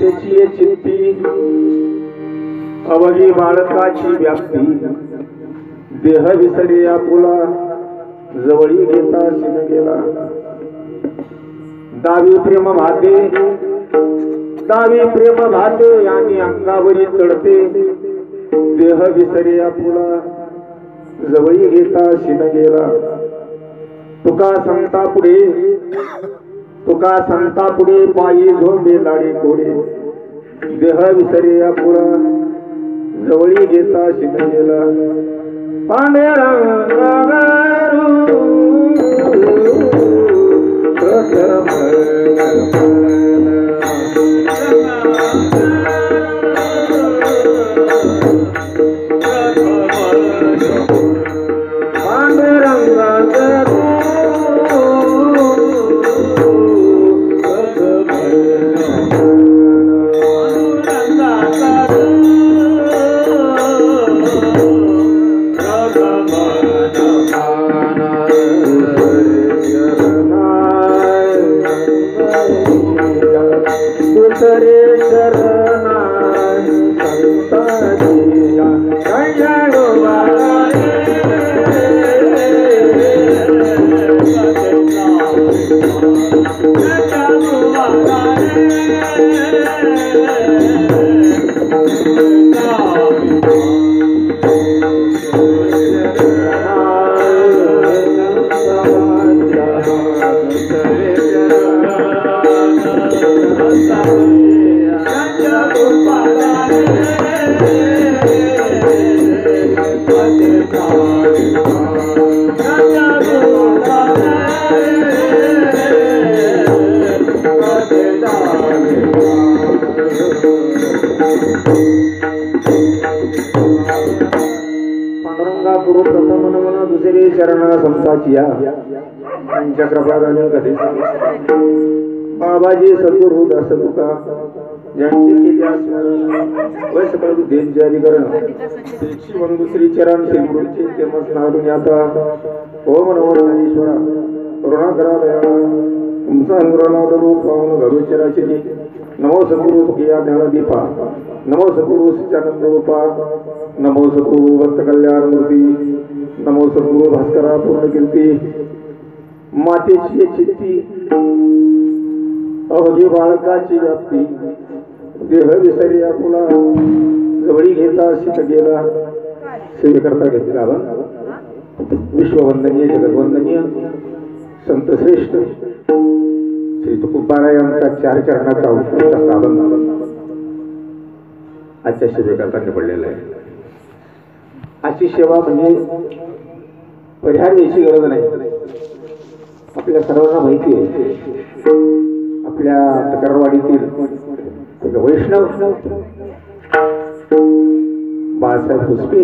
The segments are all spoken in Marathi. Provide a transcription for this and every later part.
मातेची ये चित्ती अवघी बाळकाची व्याप्ती देह विसरे आपुला जवळी घेता शिन गेला दावी प्रेम भाते आणि अंगावरी चढते देह विसरे आपुला जवळी घेता शिन गेला तुका संता पुढे पायी झोंबे लाडी कोडे देह विसरे आपुला जवळी घेता शिन गेला बाबाजी सद्गुरु दास तुका ज्यांची केली वैसकाळी देश जारीकरण त्याची बंधू श्री चरण श्री गुरुचे तेमस नारून आता ओम नमो नारायणेश्वरा करुणा करा दया तुमचा अनुराग रूप पाहून घरुचराची नमो सद्गुरु तुकिया ज्ञान दीपा नमो सद्गुरु सच्चानंद रूपा नमो सद्गुरु भक्त कल्याण मूर्ती नमो सद्गुरु भास्करा पूर्ण कीर्ती मातेची चित्ती अवघी बाळकाची व्याप्ती देह विसरे आपुला जवळी घेता शित गेला सेवेकरता घेतला विश्ववंदनीय जगद्वंदनीय संत श्रेष्ठ श्री तुकोबाराय यांचा चार चरणाचा उत्कृष्ट साधन आजच्या सेवेकरता निवडलेला आहे. आजची सेवा म्हणजे परिहार याची गरज नाही. आपल्या सर्वांना माहिती आहे आपल्या तकरवाडीतील वैष्णव बाळासाहेब पुष्पे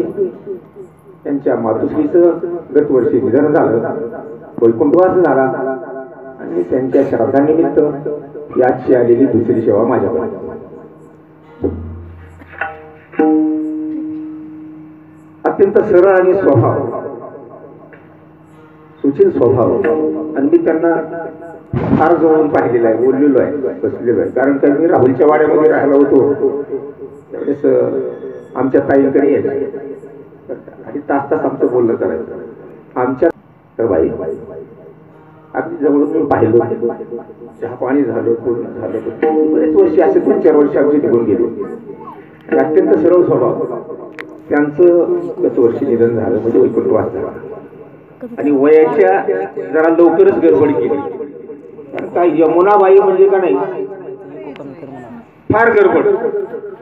यांच्या मातुश्रीचं गत वर्षी निधन झालं, वैकुंठवास झाला आणि त्यांच्या श्राद्धानिमित्त याची आलेली दुसरी सेवा माझ्याकडे. अत्यंत सरळ आणि स्वभाव सुशील स्वभाव आणि मी त्यांना फार जवळून पाहिलेलं आहे, बोललेलो आहे, बसलेलो आहे. कारण का मी राहुलच्या वाड्यामध्ये राहिला होतो त्यावेळेस आमच्या ताईंकडे यायचं आणि तास तास आमचं बोलणं करायचं आमच्या. तर बाई अगदी जवळून मी पाहिलं, चहा पाणी झालं, पूर्ण झालं. बरेच वर्षी असे 3-4 वर्ष आमचे निघून गेले. अत्यंत सरळ स्वभाव. त्यांचं गत वर्षी निधन झालं म्हणजे वैकुंठवास झाला आणि वयाच्या जरा लवकरच गडबड केली. काय यमुनाबाई म्हणजे का नाही फार गडबड.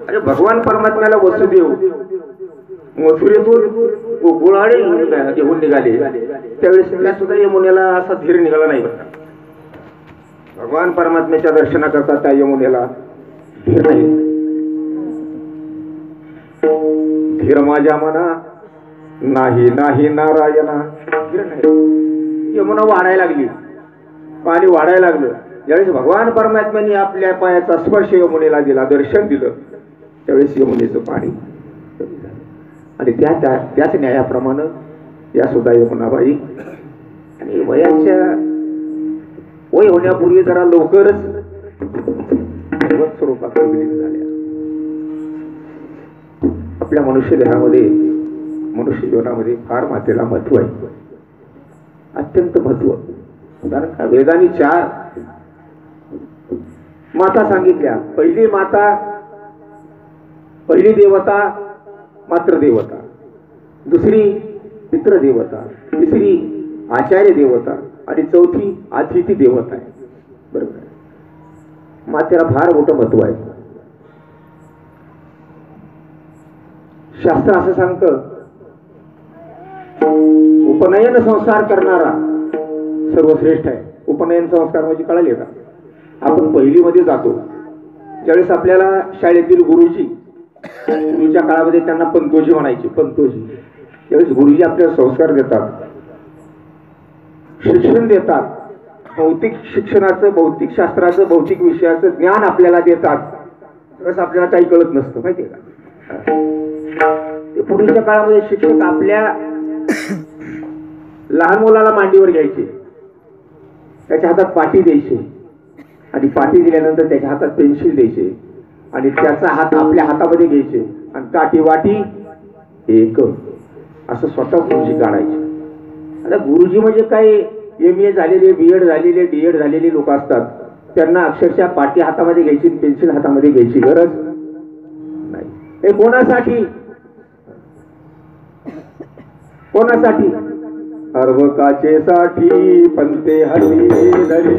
अरे भगवान परमात्म्याला वसुदेव मथुरेतून गोळाडे घेऊन निघाले त्यावेळेस त्या सुद्धा यमुनेला असा धीर निघाला नाही. भगवान परमात्म्याच्या दर्शनाकरता त्या यमुनेला धीर नाही. धीर माझ्या मना नाही नाही नारायणा. यमुना वाढायला लागली, पाणी वाढायला लागलं. ज्यावेळेस भगवान परमात्म्याने आपल्या पायाचा स्पर्श यमुनेला दिला, दर्शन दिलं, त्यावेळेस यमुनेचं पाणी आणि त्याच न्यायाप्रमाणे या सुद्धा यमुनाबाई आणि वय होण्यापूर्वी जरा लवकरच भगवत स्वरूपात विलीन झाल्या. आपल्या मनुष्य देहामध्ये, मनुष्य जीवनामध्ये फार मातेला महत्व आहे, अत्यंत महत्व. कारण का वेदांनी 4 माता सांगितल्या. पहिली माता, पहिली देवता मातृदेवता, दुसरी पितृदेवता, तिसरी आचार्य देवता आणि चौथी अतिथी देवता आहे. बरोबर आहे. मातेला फार मोठं महत्व आहे. शास्त्र असं सांगतं, उपनयन संस्कार करणारा सर्वश्रेष्ठ आहे. उपनयन संस्कार म्हणजे कळाले का? आपण पहिलीमध्ये जातो ज्यावेळेस आपल्याला शाळेतील गुरुच्या काळामध्ये त्यांना पंतोजी म्हणायचे. पंतोजी त्यावेळेस गुरुजी आपल्याला संस्कार देतात, शिक्षण देतात, भौतिक शिक्षणाचं, भौतिक शास्त्राचं, भौतिक विषयाचं ज्ञान आपल्याला देतात. त्यावेळेस आपल्याला काही कळत नसतं, माहितीये का? ते पूर्वीच्या काळामध्ये शिक्षक आपल्या लहान मुलाला मांडीवर घ्यायचे, त्याच्या हातात पाटी द्यायचे आणि पाटी दिल्यानंतर त्याच्या हातात पेन्सिल द्यायचे आणि त्याचा हात आपल्या हातामध्ये घ्यायचे आणि काठी वाटी एक असं स्वतः गुरुजी काढायचे. आता गुरुजी म्हणजे काय MA झालेले, BEd झालेले, DEd झालेले लोक असतात. त्यांना अक्षरशः पाटी हातामध्ये घ्यायची, पेन्सिल हातामध्ये घ्यायची गरज नाही. हे कोणासाठी? कोणासाठी? अर्भकाचेसाठी पंते हरी धरी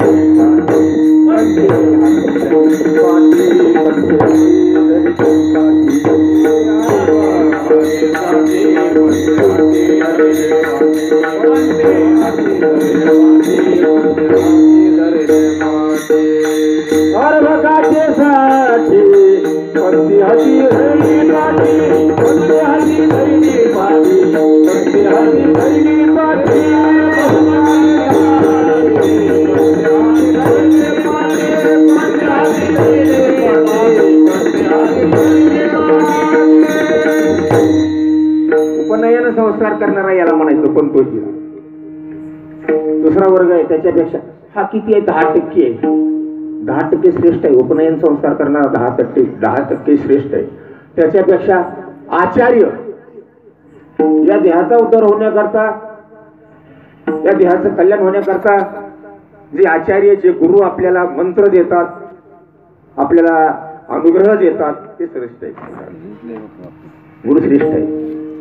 अर्भकाचेसाठी पंते हरी धरी पाटी, पंते हरी धरी पाटी, पंते हरी धरी पाटी. उपनयन संस्कार करणारा याला म्हणायचं पंतोजी. दुसरा वर्ग आहे त्याच्यापेक्षा हा किती आहे? 10% आहे. 10% श्रेष्ठ आहे. उपनयन संस्कार करणारा 10% श्रेष्ठ आहे. त्याच्यापेक्षा आचार्य, या देहाचा उद्धार होण्याकरता, या देहाचं कल्याण होण्याकरता जे आचार्य, जे गुरु आपल्याला मंत्र देतात, आपल्याला अनुग्रह देतात, ते श्रेष्ठ आहे. गुरु श्रेष्ठ आहे.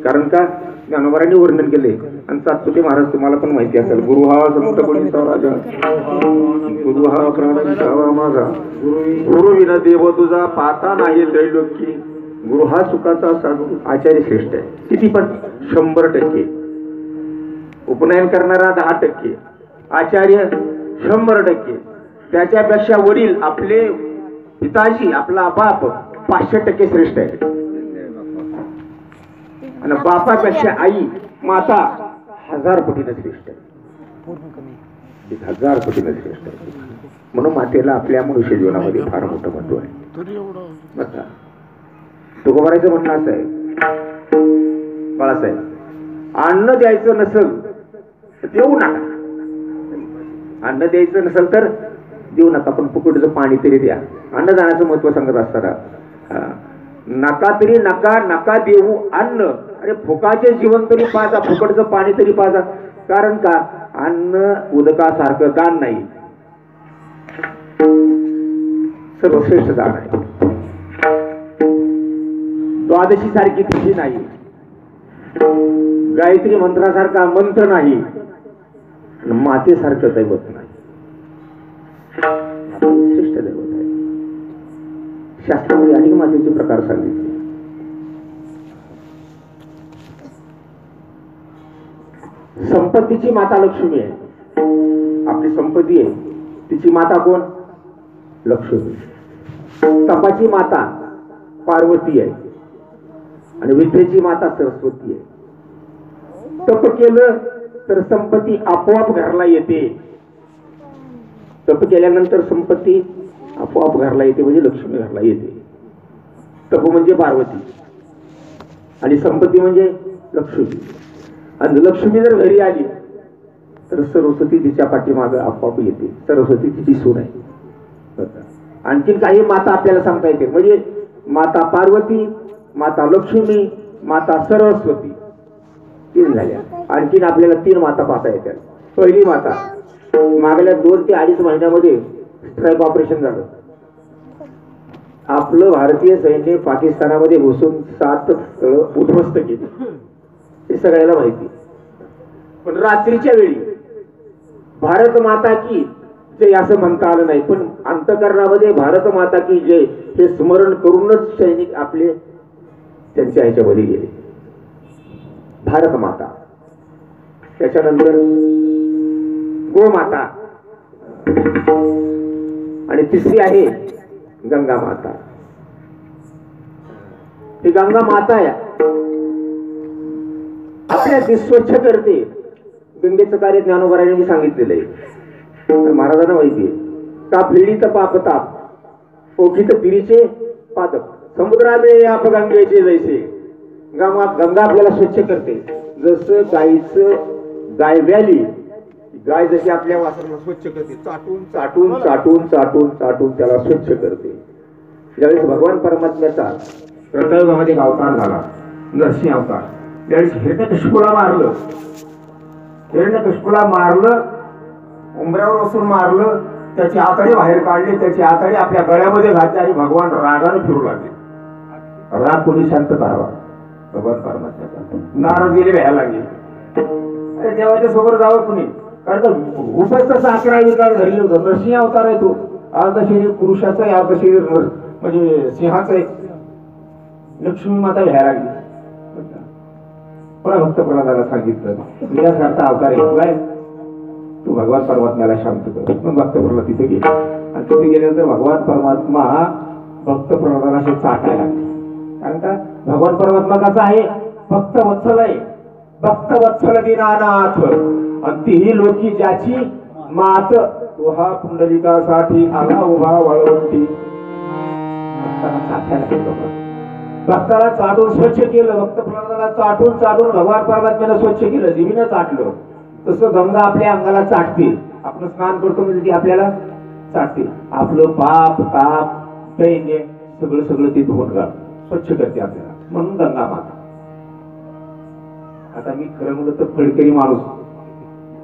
कारण का ज्ञानोबारांनी वर्णन केले आणि सातपुते महाराज तुम्हाला पण माहिती असेल, गुरु हा संत गुणीचा राजा, गुरु हा प्राण माझा, गुरु विना देव तुझा पाहता नाही त्रैलोकी. गुरु हा सुखाचा साधू. आचार्य श्रेष्ठ आहे. किती? पण 100%. उपनयन करणारा 10%, आचार्य 100%. त्याच्यापेक्षा वडील, आपले पिताजी, आपला बाप 500% श्रेष्ठ आहे. आणि बापापेक्षा आई, माता 1000 पटीने श्रेष्ठ आहे. 1000 पटीने श्रेष्ठ आहे. म्हणून मातेला आपल्या मनुष्य जीवनामध्ये फार मोठं महत्व आहे. तुकोबारायचं म्हणणं असं आहे, बाळासाहेब, अन्न द्यायचं नसेल तर देऊ नका. अन्न द्यायचं नसेल तर देऊ नका, पण फुकटचं पाणी तरी द्या. अन्नदानाचं महत्व सांगत असताना नका तरी नका देऊ अन्न. अरे फुकाचे जीवन तरी पाजा, फुकटचं पाणी तरी पाजा. कारण का अन्न उदकासारखं दान नाही, सर्वश्रेष्ठ दान आहे. द्वादशी सारखी तिथी नाही, गायत्री मंत्रासारखा मंत्र नाही, मातेसारखं दैवत नाही. श्रेष्ठ दैवत आहे. शास्त्रामध्ये अनेक मातेचे प्रकार सांगितले. संपत्तीची माता लक्ष्मी आहे. आपली संपत्ती आहे, तिची माता कोण? लक्ष्मी. तपाची माता पार्वती आहे आणि विद्येची माता सरस्वती आहे. तप केलं तर संपत्ती आपोआप घरला येते. तप केल्यानंतर संपत्ती आपोआप घरला येते, म्हणजे लक्ष्मी घरला येते. तप म्हणजे पार्वती आणि संपत्ती म्हणजे लक्ष्मी. आणि लक्ष्मी जर घरी आली तर सरस्वती तिच्या पाठीमागे आपोआप येते. सरस्वती तिची सून आहे. आणखीन काही माता आपल्याला सांगता येते, म्हणजे माता पार्वती, माता लक्ष्मी, माता सरस्वती, 3 झाल्या. आणखीन आपल्याला 3 माता पाहता येतात. पहिली माता, मागल्या 2 ते 2.5 महिन्यामध्ये स्ट्राईक ऑपरेशन झालं. आपलं भारतीय सैन्य पाकिस्तानामध्ये घुसून 7 स्थळं उद्ध्वस्त केली, हे सगळ्याला माहिती. पण रात्रीच्या वेळी भारत माता की जय असं म्हणता आलं नाही, पण अंतःकरणामध्ये भारत माता की जय हे स्मरण करूनच सैनिक आपले त्यांच्या ह्याच्यामध्ये गेले. भारत माता. त्याच्यानंतर गोमाता आणि तिसरी आहे गंगा माता. ही गंगा माता आहे, आपल्या देश स्वच्छ करते. गंगेचं कार्य ज्ञानोबारायांनी सांगितलेलं आहे. महाराजांना माहिती आहे, ताप लेडीत पाप ताप ओखीत पिरीचे पादप समुद्राने आप गंगेचे जैसे. गंगा आपल्याला स्वच्छ करते. जसं गाय व्याली, गाय जशी आपल्या वासराला स्वच्छ करते, चाटून चाटून चाटून चाटून चाटून त्याला स्वच्छ करते. ज्यावेळेस भगवान परमात्म्याचा रथयुगामध्ये अवतार झाला, नरसिंह अवतार, त्यावेळेस हिरण्यकशिपूला मारलं, उंबऱ्यावर बसून मारलं, त्याची आतडे बाहेर काढले, त्याची आतडे आपल्या गळ्यामध्ये घातली आणि भगवान रागाने फिरू लागले. राग कोणी शांत करावा? भगवान परमात्म्याचा. नारद गेले व्हायला लागले, अरे देवाच्या सोबत जावं कुणी, कारण उपस्थ 11 विकार धरले होतं. नरसिंह अवतार आहे तो, अर्ध शरीर पुरुषाचा आहे, अर्ध शरीर म्हणजे सिंहाचं आहे. लक्ष्मी माता व्हायला लागली. पुन्हा भक्त प्रल्हादाला सांगितलं यासारखा अवतार आहे, तू भगवान परमात्म्याला शांत कर. मग भक्त प्रल्हाद तिथे गेले आणि तिथे गेल्यानंतर भगवान परमात्मा भक्त प्रल्हादाला असे चाटायला लागले. कारण का भगवान परमात्मा कसा आहे? भक्त वत्सल आहे. भक्त वत्सल दीनानाथ आणि तीही लोकी ज्याची मात, तो हा पुंडलिकासाठी आला उभा वळवंती. भक्ताला चाटून स्वच्छ केलं, भक्त प्रल्हादाला चाटून चाटून भगवान परमात्म्याला स्वच्छ केलं, जीवीनं चाटलं. तसं गंगा आपल्या अंगाला चाटते. आपण स्नान करतो म्हणजे ती आपल्याला चाटते. आपलं पाप ताप दैन्य सगळं ती धुवून स्वच्छ करते आपल्याला, म्हणून गंगा माता. आता मी खरं म्हणलं तर फडकरी माणूस,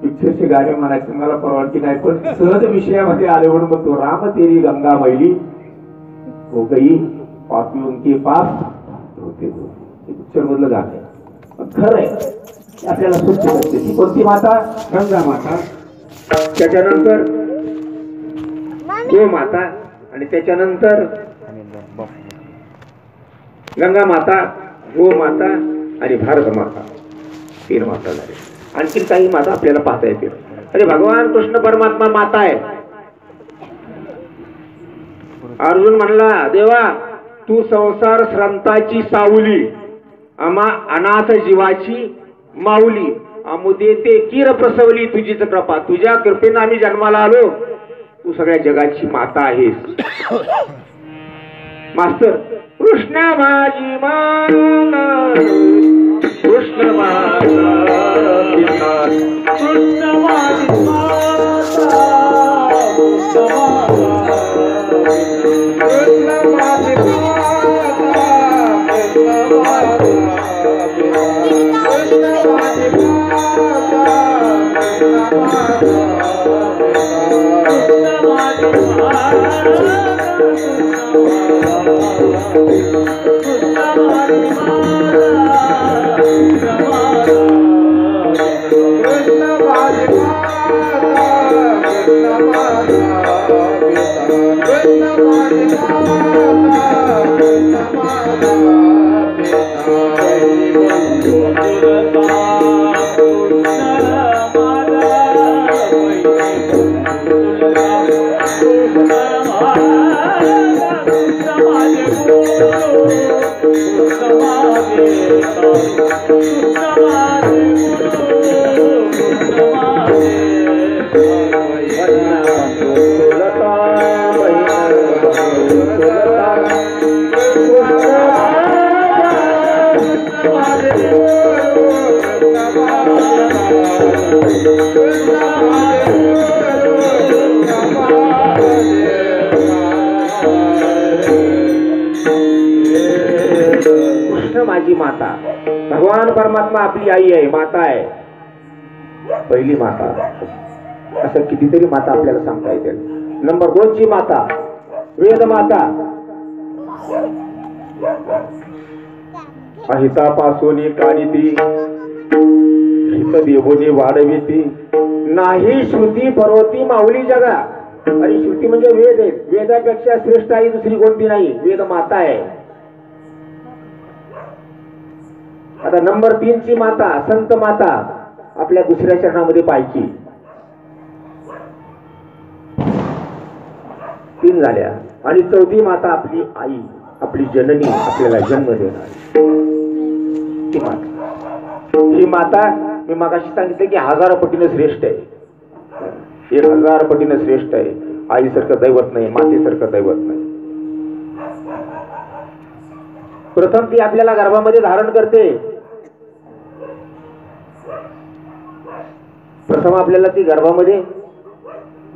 पिक्चरचे गाणे म्हणायचे मला परवानगी नाही, पण सहज विषयामध्ये आले म्हणून म्हणतो, राम तेरी गंगा मैली हो गई पापियों के पाप धोते. पिक्चर मधलं गाणं आहे, खरं आहे. आपल्याला स्वच्छ करते ती कोणती माता? गंगा माता. त्याच्यानंतर गोमाता आणि त्याच्यानंतर गंगा माता, गोमाता आणि भारत माता, 3 माता झाले. आणखी काही माता आपल्याला पाहता येतील. अरे भगवान कृष्ण परमात्मा माता आहे. अर्जुन म्हणला, देवा तू संसार श्रांताची सावली, आम्हा अनाथ जीवाची माऊली, अमुदे ते किर प्रसवली तुझीच कृपा. तुझ्या कृपेने आम्ही जन्माला आलो, तू सगळ्या जगाची माता आहेस. मास्तर कृष्ण माझी माता, कृष्ण माझा पिता, कृष्ण माझी माता, कृष्ण माझी माझी माता. भगवान परमात्मा आपली आई आहे, माता आहे, पहिली माता. असं कितीतरी माता आपल्याला सांगता येतील. नंबर 2 ची माता वेद माता. अहितापासून काढिती हित देवोनी वाढविती. नाही श्रुती पर्वती माऊली जगा. आणि श्रुती म्हणजे वेद आहे. वेदापेक्षा श्रेष्ठ आई दुसरी कोणती नाही. वेद माता आहे. आता नंबर 3 ची माता संत माता आपल्या दुसऱ्या चरणामध्ये पाहायची. 3 झाल्या. आणि 4थी माता आपली आई, आपली जननी, आपल्याला जन्म देणारी ती माता. ही माता मी मगाशी सांगितलं की 1000 पटीने श्रेष्ठ आहे. 1000 पटीने श्रेष्ठ आहे. आईसारखं दैवत नाही, मातेसारखं दैवत नाही. प्रथम ती आपल्याला गर्भामध्ये धारण करते. प्रथम आपल्याला ती गर्भामध्ये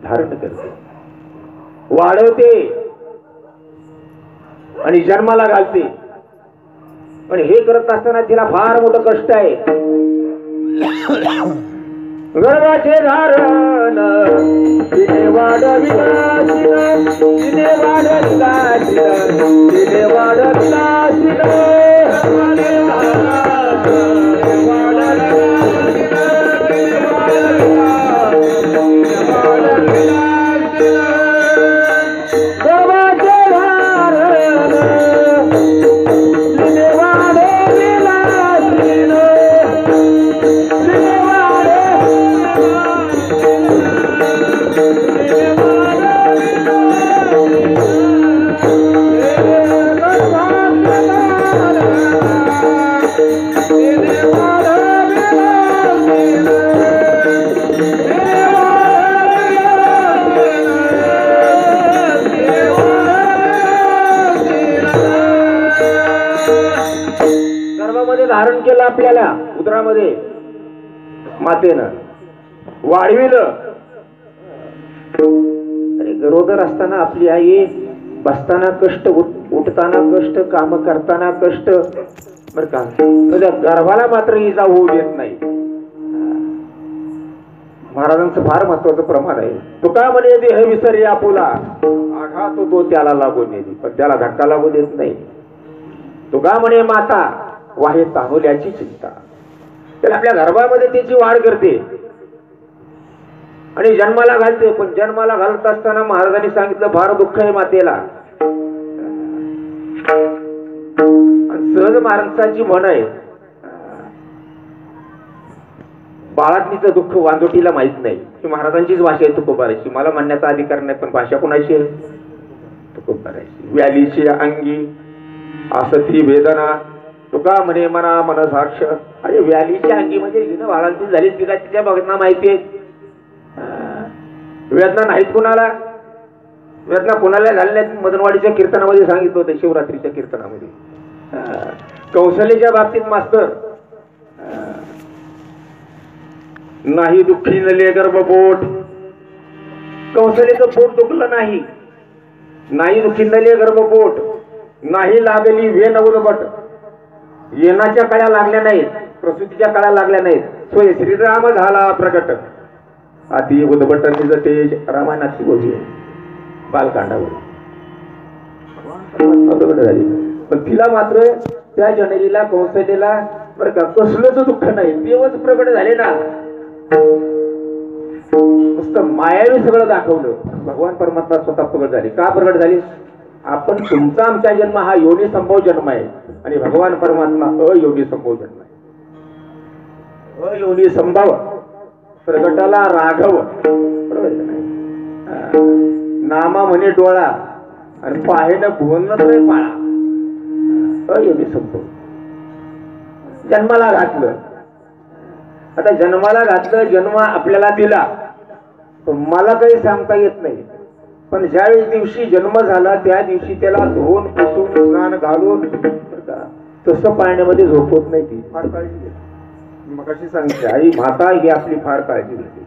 धारण करते, वाढवते आणि जन्माला घालते. पण हे करत असताना तिला फार मोठं कष्ट आहे. गर्भाचे धारण तिने वाढविला, तिने वाढविला, तिने वाढविला. धारण केलं आपल्याला उदरामध्ये मातेनं, वाढविलं. गरोदर असताना आपली आई बसताना कष्ट, उठताना कष्ट, काम करताना कष्ट, बर का. गर्भाला मात्र इजा होऊ देत नाही. महाराजांचं फार महत्वाचं प्रमाण आहे. तुका म्हणे देह विसरे आपुला, आघात तो त्याला लागून येते, पण त्याला धक्का लागू देत नाही. तुका म्हणे माता वाहे तानुल्याची चिंता. त्याला आपल्या गर्भामध्ये त्याची वाढ करते आणि जन्माला घालते. पण जन्माला घालत असताना महाराजांनी सांगितलं फार दुःख आहे मातेला. सहज माणसाची म्हण आहे, बाळातलीचं दुःख वांजोटीला माहित नाही. ही महाराजांचीच भाषा आहे तुकोबाराची. मला म्हणण्याचा अधिकार नाही, पण भाषा कोणाची आहे? तुकोबाराची. व्यालीची अंगी असती वेदना, तुका म्हणे मना मन साक्ष. अरे व्यालीच्या अंगी म्हणजे हिनं बाळांची झाली, तिला तिच्या बघना माहिती आहे. वेदना नाहीत कुणाला, वेदना कुणाला झाल्या नाहीत. मदनवाडीच्या कीर्तनामध्ये सांगितलं होतं, शिवरात्रीच्या कीर्तनामध्ये. कौशल्याच्या बाबतीत मास्तर, नाही दुःखी नले गर्भपोट. कौशल्याचं पोट दुखलं नाही, नाही दुःखी नले गर्भपोट, नाही लागली वेन उदबट. येणाच्या कळ्या लागल्या नाहीत, प्रसूतीच्या कळ्या लागल्या नाहीत. स्वय श्रीराम झाला प्रकट, अति उदबट निज तेज. रामायणाची गोष्ट आहे, बालकांडावर झाली. पण तिला मात्र त्या जननीला, कौशल्याला बरं का कसलंच दुःख नाही. देवच प्रकट झाले ना. नुसतं मायावी सगळं दाखवलं. भगवान परमात्मा स्वतः प्रकट झाले. का प्रकट झाले? आपण तुमचा आमचा जन्म हा योनी संभव जन्म आहे आणि भगवान परमात्मा अयोनी संभव जन्म आहे. अयोनी संभव प्रगटाला राघव, बरोबर नाही. नामा म्हणे डोळा आणि पाहेनं भुवनच नाही पाळा. अयोनी संभव जन्माला घातलं. आता जन्माला घातलं, जन्म आपल्याला दिला, मला काही सांगता येत नाही. पण ज्यावेळी दिवशी जन्म झाला त्या दिवशी त्याला धुवून पुसून स्नान घालून तसं पाळण्यामध्ये झोपवत नाही. ती फार काळजी घेते. मग अशी सांगते आई माता ही आपली फार काळजी घेते.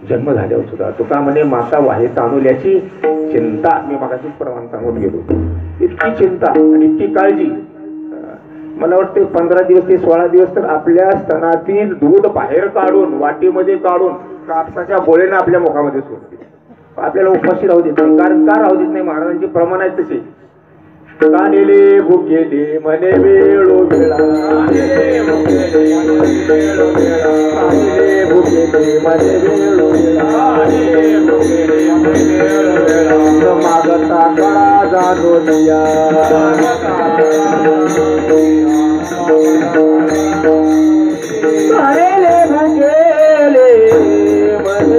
जन्म झाल्यावर सुद्धा तुका म्हणे माता वाहे तानुल्याची चिंता. मी मगाशीच प्रमाण सांगून गेलो. इतकी चिंता आणि इतकी काळजी. मला वाटते 15 दिवस ते 16 दिवस तर आपल्या स्तनातील दूध बाहेर काढून वाटीमध्ये काढून कापसाच्या बोळेनं आपल्या मुखामध्ये सोडते. आपल्याला उपाशी राहू देत नाही. कारण का राहू देत नाही? महाराजांची प्रमाण आहेत तसे. कानेले भुकेले मने वेळोवेळा, कानेले भुकेले मने वेळोवेळा, मागता कळा जाणो दिया, कानेले भुकेले मने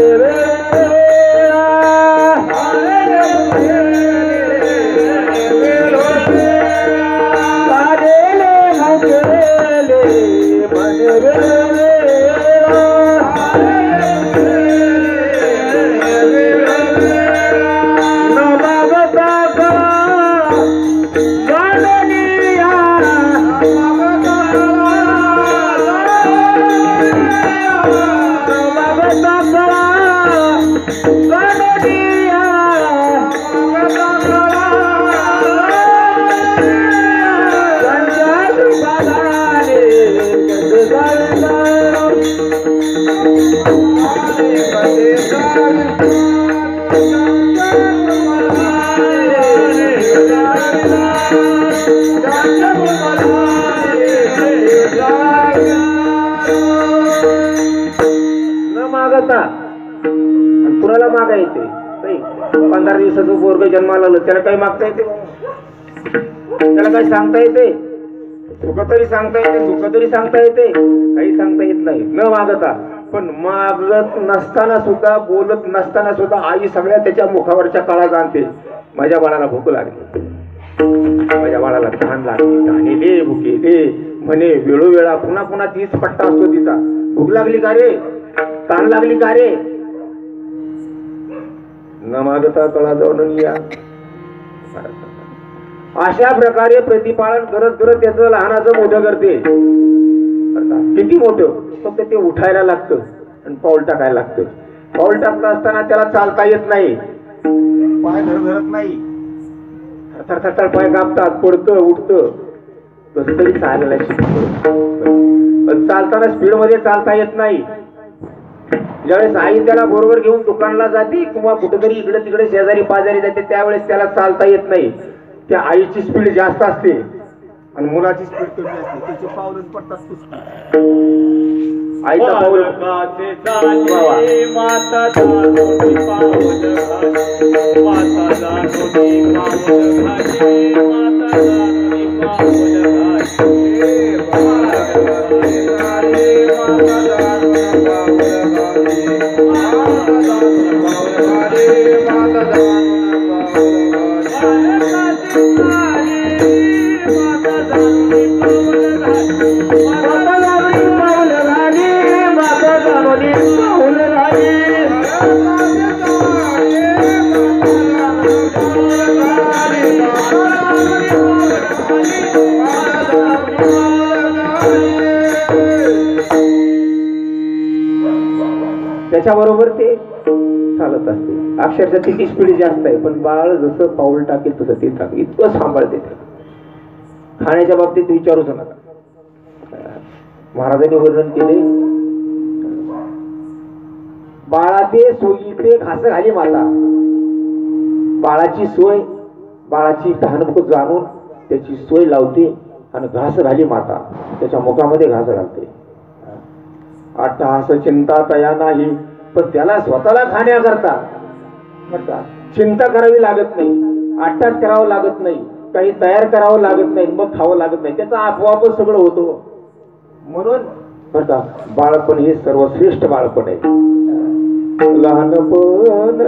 कुणाला मागा येते? 15 दिवसाचं पोरग जन्माला आलं त्याला काही मागता येते? त्याला काही सांगता येते? सुख तरी सांगता येते, दुःख तरी सांगता येते? काही सांगता येत नाही न मागता. पण मागत नसताना सुद्धा, बोलत नसताना सुद्धा आई सगळ्या त्याच्या मुखावरच्या कळा जाणते. माझ्या बाळाला भूक लागली, माझ्या बाळाला तहान लागली, कानेले भुकेले म्हणे वेळोवेळा. पुन्हा पुन्हा तीच पट्टा असतो तिचा. भूक लागली का रे? तहान लागली का रे? न मागता कळा जाऊन या. अशा प्रकारे प्रतिपालन करत करत त्याचं लहानाचं मोठं करते. किती मोठं? फक्त ते उठायला लागतं आणि पाऊल टाकायला लागतं. पाऊल टाकता असताना त्याला चालता येत नाही, पाय धरत नाही, थरथर पाय कापतात, पडतं उठतं. कसं तरी चालायला शिकतो. पण चालताना स्पीड मध्ये चालता येत नाही. ज्यावेळेस आई त्याला बरोबर घेऊन दुकानला जाते किंवा कुठेतरी इकडे तिकडे शेजारी पाजारी जाते त्यावेळेस त्याला चालता येत नाही. त्या आईची स्पीड जास्त असते आणि मुलाची स्पीड कमी असते. त्याचे पाऊलच पडतात. आईचा पाऊल त्याच्याबरोबर ते चालत असते. अक्षरशः तिची स्पीड जास्त आहे, पण बाळ जसं पाऊल टाकेल तसं ते टाकेल. इतकं सांभाळते. खाण्याच्या बाबतीत विचारूच नका. महाराजांनी वर्णन केले, बाळाचे सोयीचे घास घाली माता. बाळाची सोय, बाळाची तहानभूक जाणून त्याची सोय लावते आणि घास घाली माता. त्याच्या मुखामध्ये घास घालते. अट्टहास चिंता तया नाही, पण त्याला स्वतःला खाण्याकरता चिंता करावी लागत नाही, अट्टास करावं लागत नाही, काही तयार करावं लागत नाही, मग खावं लागत नाही. त्याचा आपोआपच सगळं होतं. म्हणून बरं का, बाळपण हे सर्वश्रेष्ठ बाळपण आहे. लहानपण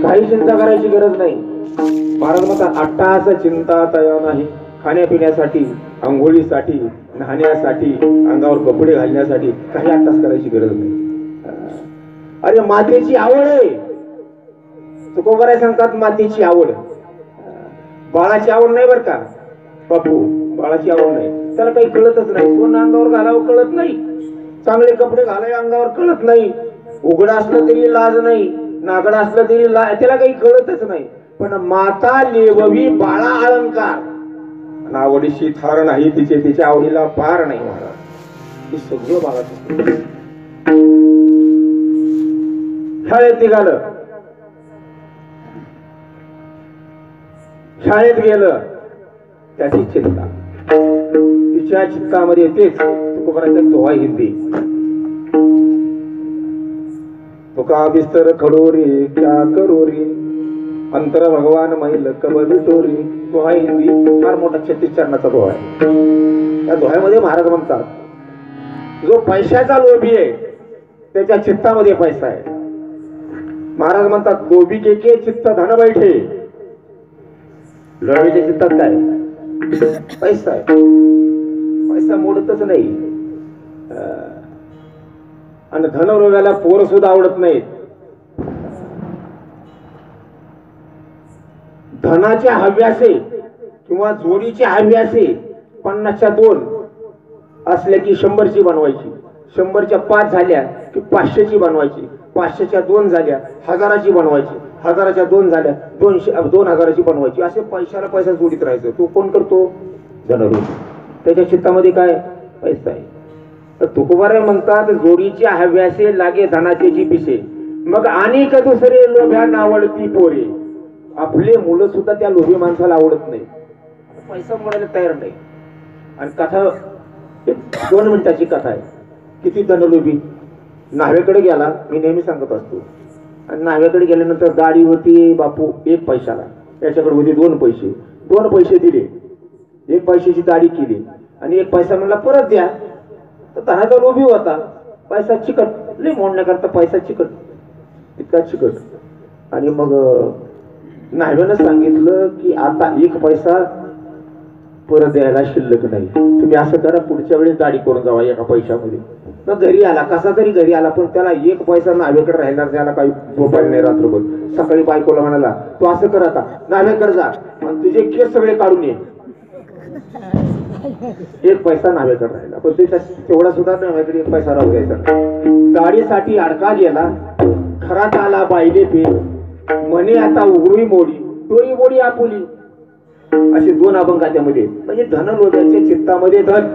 काही चिंता करायची गरज नाही. महाराज म्हणतात अट्टाहास चिंता तया नाही. खाण्यापिण्यासाठी, आंघोळीसाठी, न्हाण्यासाठी, अंगावर कपडे घालण्यासाठी काही अट्टाहास करायची गरज नाही. अरे मातेची आवड आहे. तुकोबाराय सांगतात मातेची आवड. बाळाची आवड नाही बरं का बापू, बाळाची आवड नाही. त्याला काही कळतच नाही. सोनं अंगावर घालावं कळत नाही, चांगले कपडे घालावे अंगावर कळत नाही, उघडं असलं तरी लाज नाही, नागड असलं तरी त्याला काही कळतच नाही. पण माता लेववी बाळा अलंकार, आवडीशी थार नाही तिचे, तिच्या आवडीला पार नाही. महाराज हे सगळं बाळाचं. शाळेत निघालं, शाळेत गेलं, त्याची चिंता तिच्या चित्तामध्ये तेच तुकोबारायचा दोहा हिंदी. तुका बिस्तर खडोरी क्या करोरी, अंतर भगवान मैल कबल टोरी. दोहा हिंदी फार मोठा 36 चरणाचा दोहा आहे. त्या दोह्यामध्ये महाराज म्हणतात जो पैशाचा लोभी आहे त्याच्या चित्तामध्ये पैसा आहे. महाराज म्हणतात लोभी के चित्त धन बैठे. लोभीच्या चित्तात काय पैसा आहे. पैसा मोडतच नाही. आणि धनरोगाला पोर सुद्धा आवडत नाहीत. धनाच्या हव्यासे किंवा जोडीच्या हव्यासे 50च्या 2 असल्या की 100ची बनवायची, 100च्या 5 झाल्या की 500ची बनवायची, 500च्या 2 झाल्या 1000ची बनवायची, 1000च्या 2 झाल्या 2000ची बनवायची. असे पैशाला पैसा जोडीत राहायचं. तो कोण करतो? धनरोग. त्याच्या चित्तामध्ये काय पैसा आहे. तर तुकोबाराय म्हणतात जोडीच्या हव्यासे लागे धनाचे जी पिसे, मग अनेक दुसरे लोभ्या नावडती पोरे. आपले मुलं सुद्धा त्या लोभी माणसाला आवडत नाही, पैसा मोडायला तयार नाही. आणि कथा 2 मिनिटाची कथा आहे. किती धनलोभी. न्हाव्याकडे गेला, मी नेहमी सांगत असतो. आणि न्हाव्याकडे गेल्यानंतर गाडी होती बापू 1 पैशाला, त्याच्याकडे होते 2 पैसे. 2 पैसे दिले, 1 पैशाची दाढी केली आणि 1 पैसा म्हणला परत द्या. तर धनाचा लोभी होता. पैसा चिकट, लय मोडण्याकरता पैसा चिकट, इतका चिकट. आणि मग न्हाव्यानं सांगितलं की आता 1 पैसा परत द्यायला शिल्लक नाही. तुम्ही असं करा, पुढच्या वेळेस दाढी करून जावा 1 पैशामध्ये. तर घरी आला, कसा तरी घरी आला, पण त्याला 1 पैसा न्हाव्याकडे राहणार, त्याला काही झोपायला नाही रात्रभर. सकाळी बायकोला म्हणाला तू असं कर, आता न्हाव्याकडे जा आणि तुझे केस सगळे काढून ये. 1 पैसा न्हाव्याकडे राहिला, पण तेवढा सुद्धा न्हाव्याकडे 1 पैसा राहू द्यायचा. दाढीसाठी अडका गेला, घरात आला बाईले पे, म्हणे आता उघडूही मोडी, तोही मोडी आपुली. असे 2 अभंग त्यामध्ये. म्हणजे धन लोभ्याच्या चित्तामध्ये धन.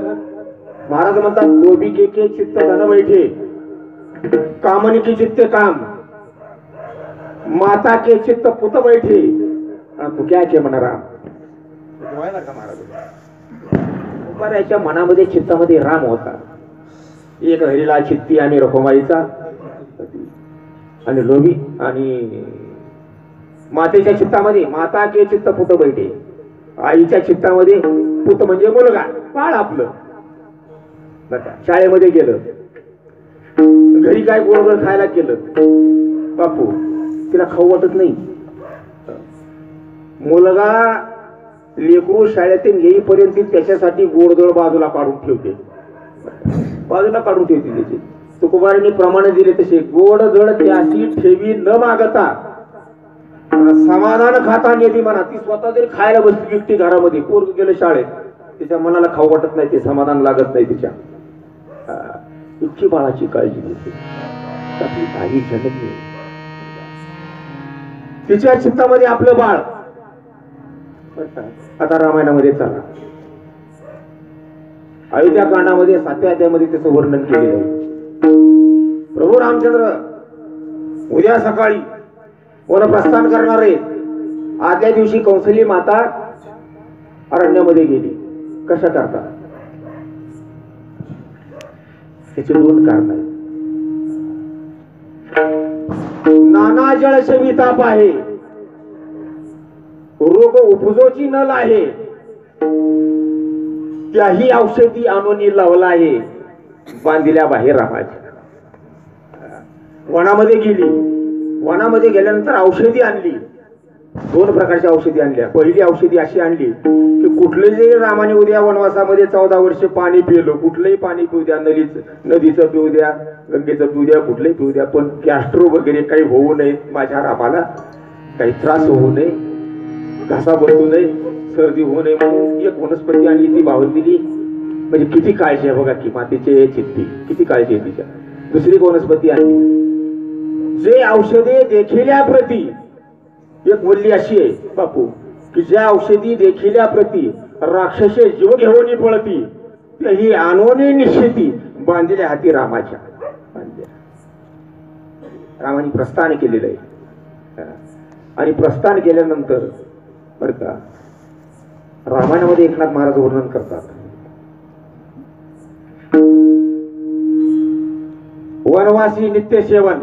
महाराज म्हणतात लोभी के चित्त धन बैठे, कामनी की चित्त काम, माता के चित्त पुत बैठे. तू क्या के म्हणा राम. महाराज तुकोबारायच्या मनामध्ये चित्तामध्ये राम होता. एक हरीला चित्ती आणि रखुमाईचा, आणि लोभी आणि मातेच्या चित्तामध्ये माता के चित्त पुत बैठे. आईच्या चित्तामध्ये पुत म्हणजे मुलगा, बाळ आपलं. शाळेमध्ये गेलं, घरी काय गोडगोड खायला केलं, बापू तिला खाऊ वाटत नाही. मुलगा लेकरू शाळेतून येईपर्यंत त्याच्यासाठी गोडधोड बाजूला काढून ठेवते, बाजूला काढून ठेवते त्याची. तुकोबारांनी प्रमाणे दिले तसे गोडधोड त्याची ठेवी न मागता समाधान खाता नेती म्हणा. ती स्वतः जरी खायला बसली एकटी घरामध्ये, पोरग गेलं शाळेत, तिच्या मनाला खाऊ वाटत नाही, ते समाधान लागत नाही तिच्या. इतकी बाळाची काळजी घेते आपली आई जननी. तिच्या चित्तामध्ये आपलं बाळ. आता रामायणामध्ये चला, अयोध्या कांडामध्ये 7व्या अध्यायामध्ये त्याचं वर्णन केलेलं आहे. प्रभू रामचंद्र उद्या सकाळी वनप्रस्थान करणार आहे. आदल्या दिवशी कौसली माता अरण्यामध्ये गेली. कशा करता? त्याचे 2 कारण आहेत. नाना जळ शविताप आहे, रोग उपजोची नल आहे, त्याही औषधी आणून लावला आहे बांधिल्या बाहेर रामाच्या. वनामध्ये गेली. वनामध्ये गेल्यानंतर औषधी आणली. 2 प्रकारच्या औषधी आणल्या. पहिली औषधी अशी आणली की कुठलेही रामाने उद्या वनवासामध्ये 14 वर्ष पाणी पिलं, कुठलंही पाणी पिऊ द्या, नदीचं पिऊ द्या, गंगेचं पिऊ द्या, कुठलंही पिऊ द्या, पण गॅस्ट्रो वगैरे काही होऊ नये, माझ्या रामाला काही त्रास होऊ नये, घासा बसू नये, सर्दी होऊ नये म्हणून एक वनस्पती आणली. ती बाहेर दिली. म्हणजे किती काळजी आहे बघा की मातेचे चित्ती, किती काळजी आहे तिच्या. दुसरी वनस्पती आणली. जे औषधे देखिल्या प्रती, एक बोलली अशी आहे बापू की ज्या औषधी देखिल्या प्रती राक्षसे जीव घेऊन पळती, ही आणोनी निश्चिती बांधलेल्या हाती रामाच्या. रामाने प्रस्थान केलेलं आहे. आणि प्रस्थान केल्यानंतर बरं का, रामायणामध्ये एकनाथ महाराज वर्णन करतात. वनवासी नित्य सेवन,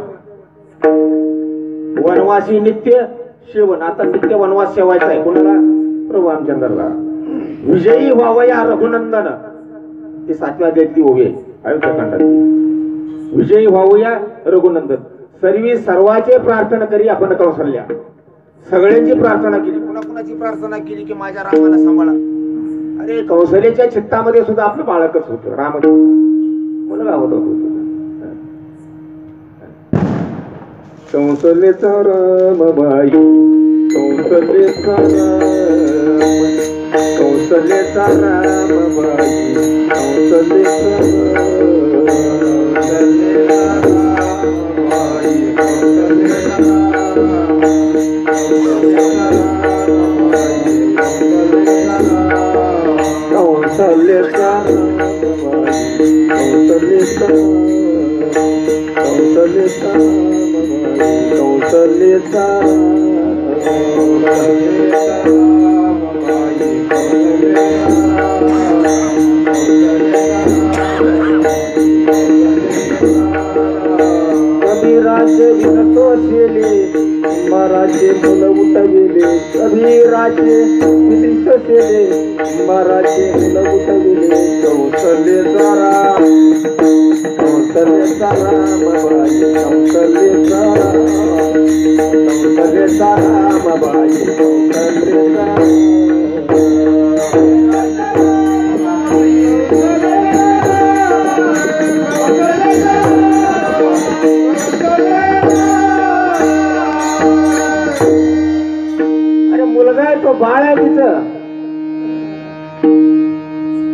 वनवासी नित्य सेवन. आता नित्य वनवास सेवायचा आहे कोणाला? प्रभू रामचंद्रला. विजयी व्हावया रघुनंदन, ते 7व्या अध्यायातली ओवी आहे अयोध्याकांडातली. विजयी व्हावया रघुनंदन. सर्वांचे प्रार्थना करी आपण कौसल्या. सगळ्यांची प्रार्थना केली. कुणाकुणाची प्रार्थना केली की माझ्या रामाला सांभाळा. अरे कौशल्याच्या चित्तामध्ये सुद्धा आपलं बाळकच होतं, राम मुलगा होत होत. कौशल्याचा रामबाई, कौशल्याचा राम, कौशल्याचा रामबाई, कौशल्याचा कबीराचे विनतो शेले, महाराजे मुलं उठविले. कबीराचे विनतो शेले, महाराजे मुलं उठविले. कौशल्याचा राम, कौशल्याचा रामबाई, कौशल्याचा रामबाई, कौशल्याचा. अरे मुलगा आहे तो, बाळ आहे तिचं.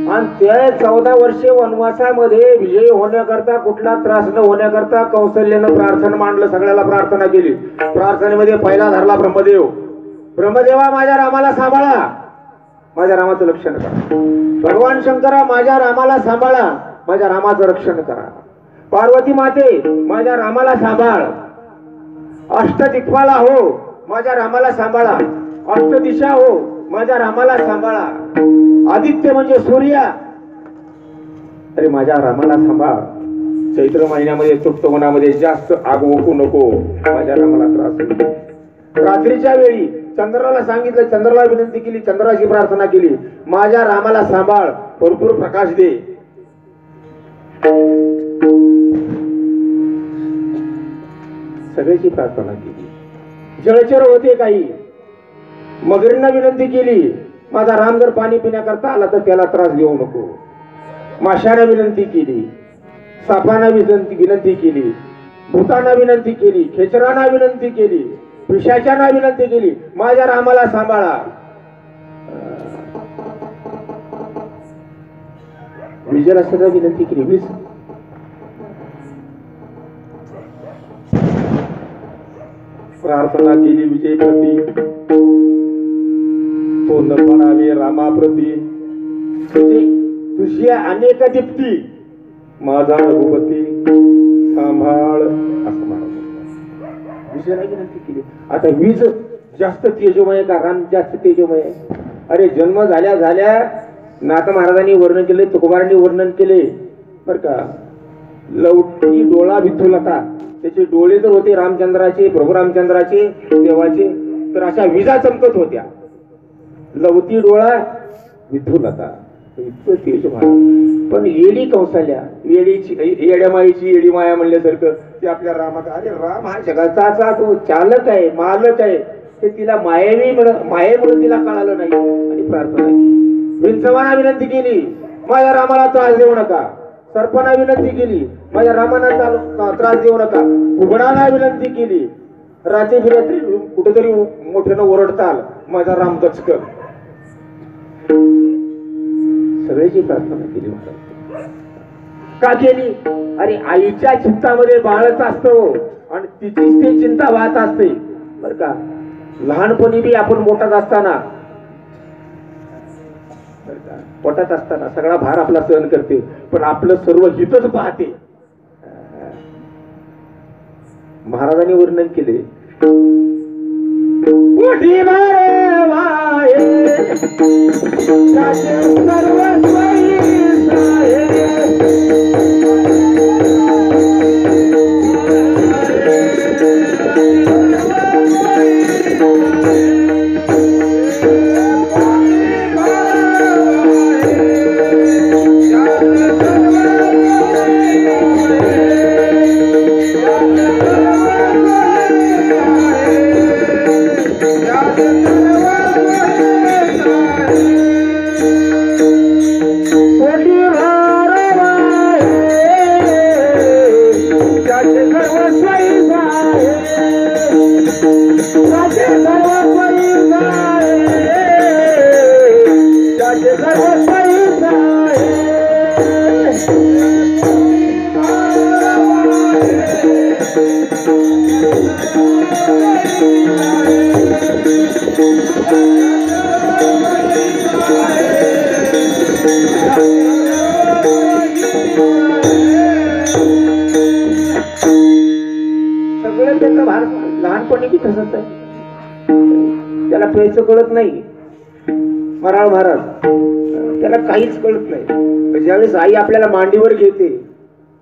आणि ते 14 वर्षे वनवासामध्ये विजयी होण्याकरता, कुठला त्रास न होण्याकरता कौशल्यानं प्रार्थना मांडलं. सगळ्याला प्रार्थना केली. प्रार्थनेमध्ये पहिला धरला ब्रह्मदेव. ब्रह्मदेवा माझ्या रामाला सांभाळा, माझ्या रामाचं रक्षण करा. भगवान शंकरा माझ्या रामाला सांभाळा, माझ्या रामाचं रक्षण करा. पार्वती माते माझ्या रामाला सांभाळ. अष्टदिक्पाला हो, माझ्या रामाला सांभाळा. अष्टदिशा हो, माझ्या रामाला सांभाळा. आदित्य म्हणजे सूर्य, अरे माझ्या रामाला सांभाळ. चैत्र महिन्यामध्ये तृप्तवनामध्ये जास्त आग ओकू नको, माझ्या रामाला त्रास होईल. रात्रीच्या वेळी चंद्राला सांगितलं, चंद्राला विनंती केली, चंद्राची प्रार्थना केली, माझ्या रामाला सांभाळ, भरपूर प्रकाश दे. सगळ्याची प्रार्थना केली. जळचर होते काही, मगरींना विनंती केली, माझा राम जर पाणी पिण्याकरता आला तर त्याला त्रास देऊ नको. माशाने विनंती केली, सापांना विनंती केली, भूतांना विनंती केली, खेचरांना विनंती केली, पिशाच्यांना विनंती केली, माझ्या रामाला सांभाळा. विजयाला सगळं विनंती केली. वीज प्रार्थना केली विजयप्रती, तो न म्हणावे रामाप्रती, तुझी अनेक दीप्ती माझा रघुपती सांभाळ असं म्हणत विजयाला विनंती केली. आता वीज जास्त तेजोमय का राम जास्त तेजोमय? अरे जन्म झाल्या झाल्या नाथ महाराजांनी वर्णन केले, तुकोबारांनी वर्णन केले बर का. लवटी डोळा विठ्ठलाचा, त्याचे डोळे तर होते रामचंद्राचे, प्रभू रामचंद्राचे देवाचे, तर अशा विजा चमकत होत्या. लवती डोळा विठ्ठलाचा, इतकं तेज महाराज. पण येडी कौशल्या, येडीची येड्यामाईची येडी माया म्हणल्यासारखं ते आपल्या रामाचा. अरे राम हा जगाचा तो चालक आहे, मालक आहे, ते तिला मायेमुळे तिला कळालं नाही. आणि प्रार्थना केली, विंचवाना विनंती केली, माझ्या रामाला त्रास देऊ नका. सर्पांना विनंती केली, माझ्या रामाला त्रास देऊ नका. उघडाला विनंती केली, रात्री बिरात्री कुठेतरी मोठ्यानं ओरडताल, माझा राम दचकर. सगळ्याची प्रार्थना केली. का केली? अरे आईच्या चित्तामध्ये बाळच असतं आणि तिचीच ते चिंता वाहत असते बर का. लहानपणी बी आपण मोठात असताना पोटात असताना सगळा भार आपला सहन करते, पण आपलं सर्व हितच पाहते. महाराजांनी वर्णन केले, लहानपणी बी तसंच आहे, त्याला प्यायचं कळत नाही. मराळ महाराज त्याला काहीच कळत नाही. ज्यावेळेस आई आपल्याला मांडीवर घेते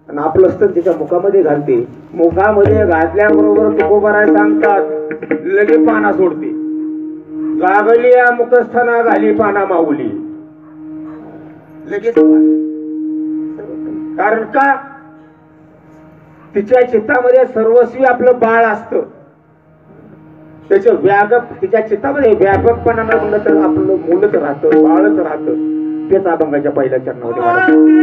आणि आपलं स्तन तिच्या मुखामध्ये घालते, मुखामध्ये घातल्याबरोबर तुकोबाराय सांगतात लगे पाना सोडते. लागली या मुखस्थाना घाली पाना माऊली, लगेच. कारण का? तिच्या चित्तामध्ये सर्वस्वी आपलं बाळ असतं. त्याच्या तिच्या चित्तामध्ये व्यापकपणानं म्हणलं तर आपलं मुलंच राहतं, बाळच राहतं. तेच अभंगाच्या पहिल्या चरणामध्ये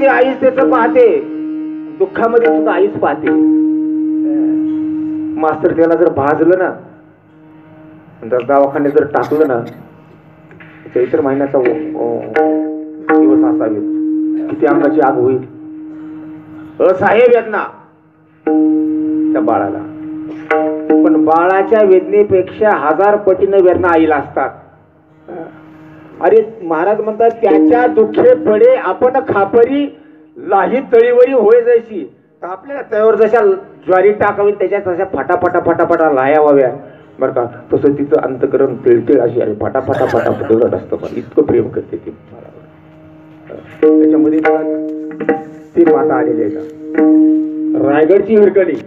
सुखामध्ये आईच त्याचं पाहते, दुःखामध्ये सुद्धा आईच पाहते. मास्तर त्याला जर भाजलं ना, जर दवाखान्यात जर टाकलं ना, चैत्र महिन्याचा दिवस असावे, किती अंगाची आग होईल. असाहेब वेदना त्या बाळाला. पण बाळाच्या वेदनेपेक्षा 1000 पटीनं वेदना आईला असतात. अरे महाराज म्हणतात, त्याच्या दुःखे पडे आपण खापरी लाही तळीवरी होय जैशी. तर आपल्याला त्यावर जशा ज्वारी टाकावी त्याच्यात तशा फटाफटा फटाफटा लाया व्हाव्या बरं का, तसं तिचं अंतकरण तिळतिळ अशी अरे फटाफटा फटाफट रडत असतं. पण इतकं प्रेम करते ती. त्याच्यामध्ये 3 माता आलेल्या आहेत. रायगडची हिरकणी.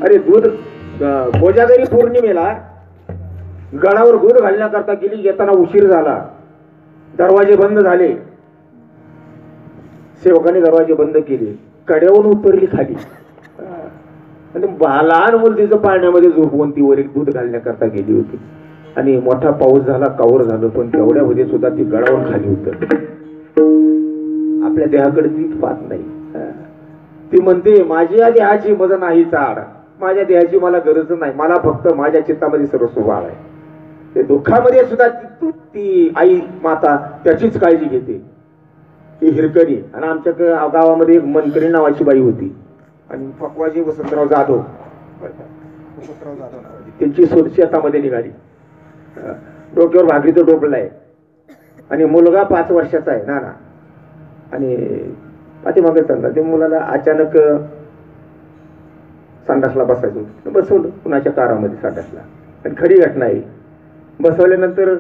अरे दूध कोजागरी पौर्णिमेला गडावर दूध घालण्याकरता गेली, येताना उशीर झाला, दरवाजे बंद झाले, सेवकाने दरवाजे बंद केले, कड्यावरून उतरली खाली आणि लहान मुल तिचं पाण्यामध्ये झोपवून ती वर दूध घालण्याकरता गेली होती. आणि मोठा पाऊस झाला, कावर झालं, पण तेवढ्यामध्ये सुद्धा ती गडावर खाली उतरली. आपल्या देहाकडे ती पाहत नाही. ती म्हणते, माझ्या देहाची मज नाही चाड, माझ्या देहाची मला गरज नाही, मला फक्त माझ्या चित्तामध्ये सर्वस्व बाळ आहे. ते दुःखामध्ये सुद्धा ती आई माता त्याचीच काळजी घेते, ती हिरकणी. आणि आमच्या गावामध्ये एक मनकरी नावाची बाई होती, आणि फकवाजी वसंतराव जाधव त्यांची सोड शेतामध्ये निघाली. डोक्यावर भाकरीचं टोपलं आहे आणि मुलगा 5 वर्षाचा आहे नाना. आणि पाठीमागे चालला. ते मुलाला अचानक संडासला बसायचं, बसवलं कुणाच्या कारामध्ये संडासला. आणि खरी घटना आहे. बसवल्यानंतर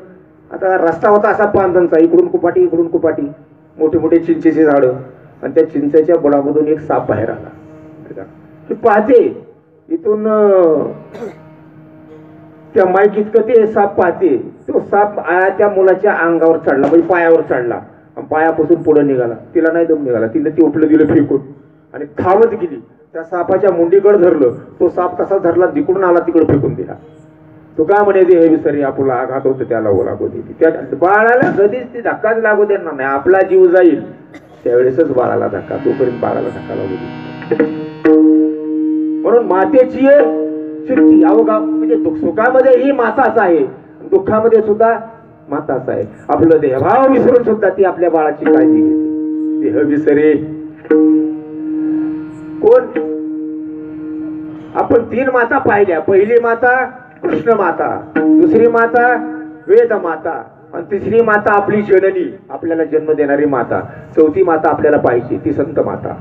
आता रस्ता होता असा 5 जणचा, इकडून कुपाटी इकडून कुपाटी, मोठे मोठे चिंचेचे झाडं, आणि त्या चिंचेच्या बुडामधून एक साप बाहेर आला. पाहते इथून त्या माईक इतकं ते साप पाहते. तो साप त्या मुलाच्या अंगावर चढला, म्हणजे पायावर चढला, पायापासून पुढे निघाला. तिला नाही दम निघाला, तिला ती उपलं दिलं फेकून आणि धावत गेली. त्या सापाच्या मुंडीकडे धरलं. तो साप कसा धरला, जिकडून आला तिकडे फेकून दिला. तो काय म्हणे, हे विसरी आपला आघात होतं त्याला लागू देते. त्या बाळाला कधीच ती धक्काच लागू देणार नाही. आपला जीव जाईल त्यावेळेसच बाळाला धक्का, तोपर्यंत बाळाला धक्का लागू दे. म्हणून मातेची शक्ती अवघा, म्हणजे सुखामध्ये ही माताच आहे, दुःखामध्ये सुद्धा माताच आहे. आपलं देहभाव विसरून सुद्धा ती आपल्या बाळाची काळजी घेते. देह विसरे कोण? आपण 3 माता पाहिल्या. पहिली माता कृष्ण माता, दुसरी माता वेद माता, आणि तिसरी माता आपली जननी, आपल्याला जन्म देणारी माता. 4थी माता आपल्याला पाहिजे, ती संत माता.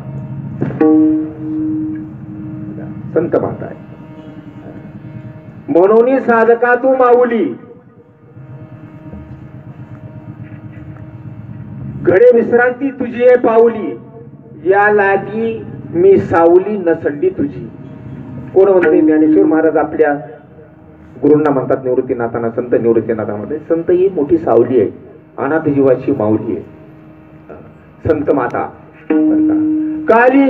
संत माता आहे. म्हणून साधका तू माऊली, घडे विश्रांती तुझी आहे पाऊली, या लागी मी सावली नसंडी तुझी. कोण म्हणते? ज्ञानेश्वर महाराज आपल्या गुरूंना म्हणतात, निवृत्तीनाथांना, संत निवृत्तीनाथांमध्ये, संत ही मोठी सावली आहे, अनाथ जीवाची माऊली आहे, संत माता. काली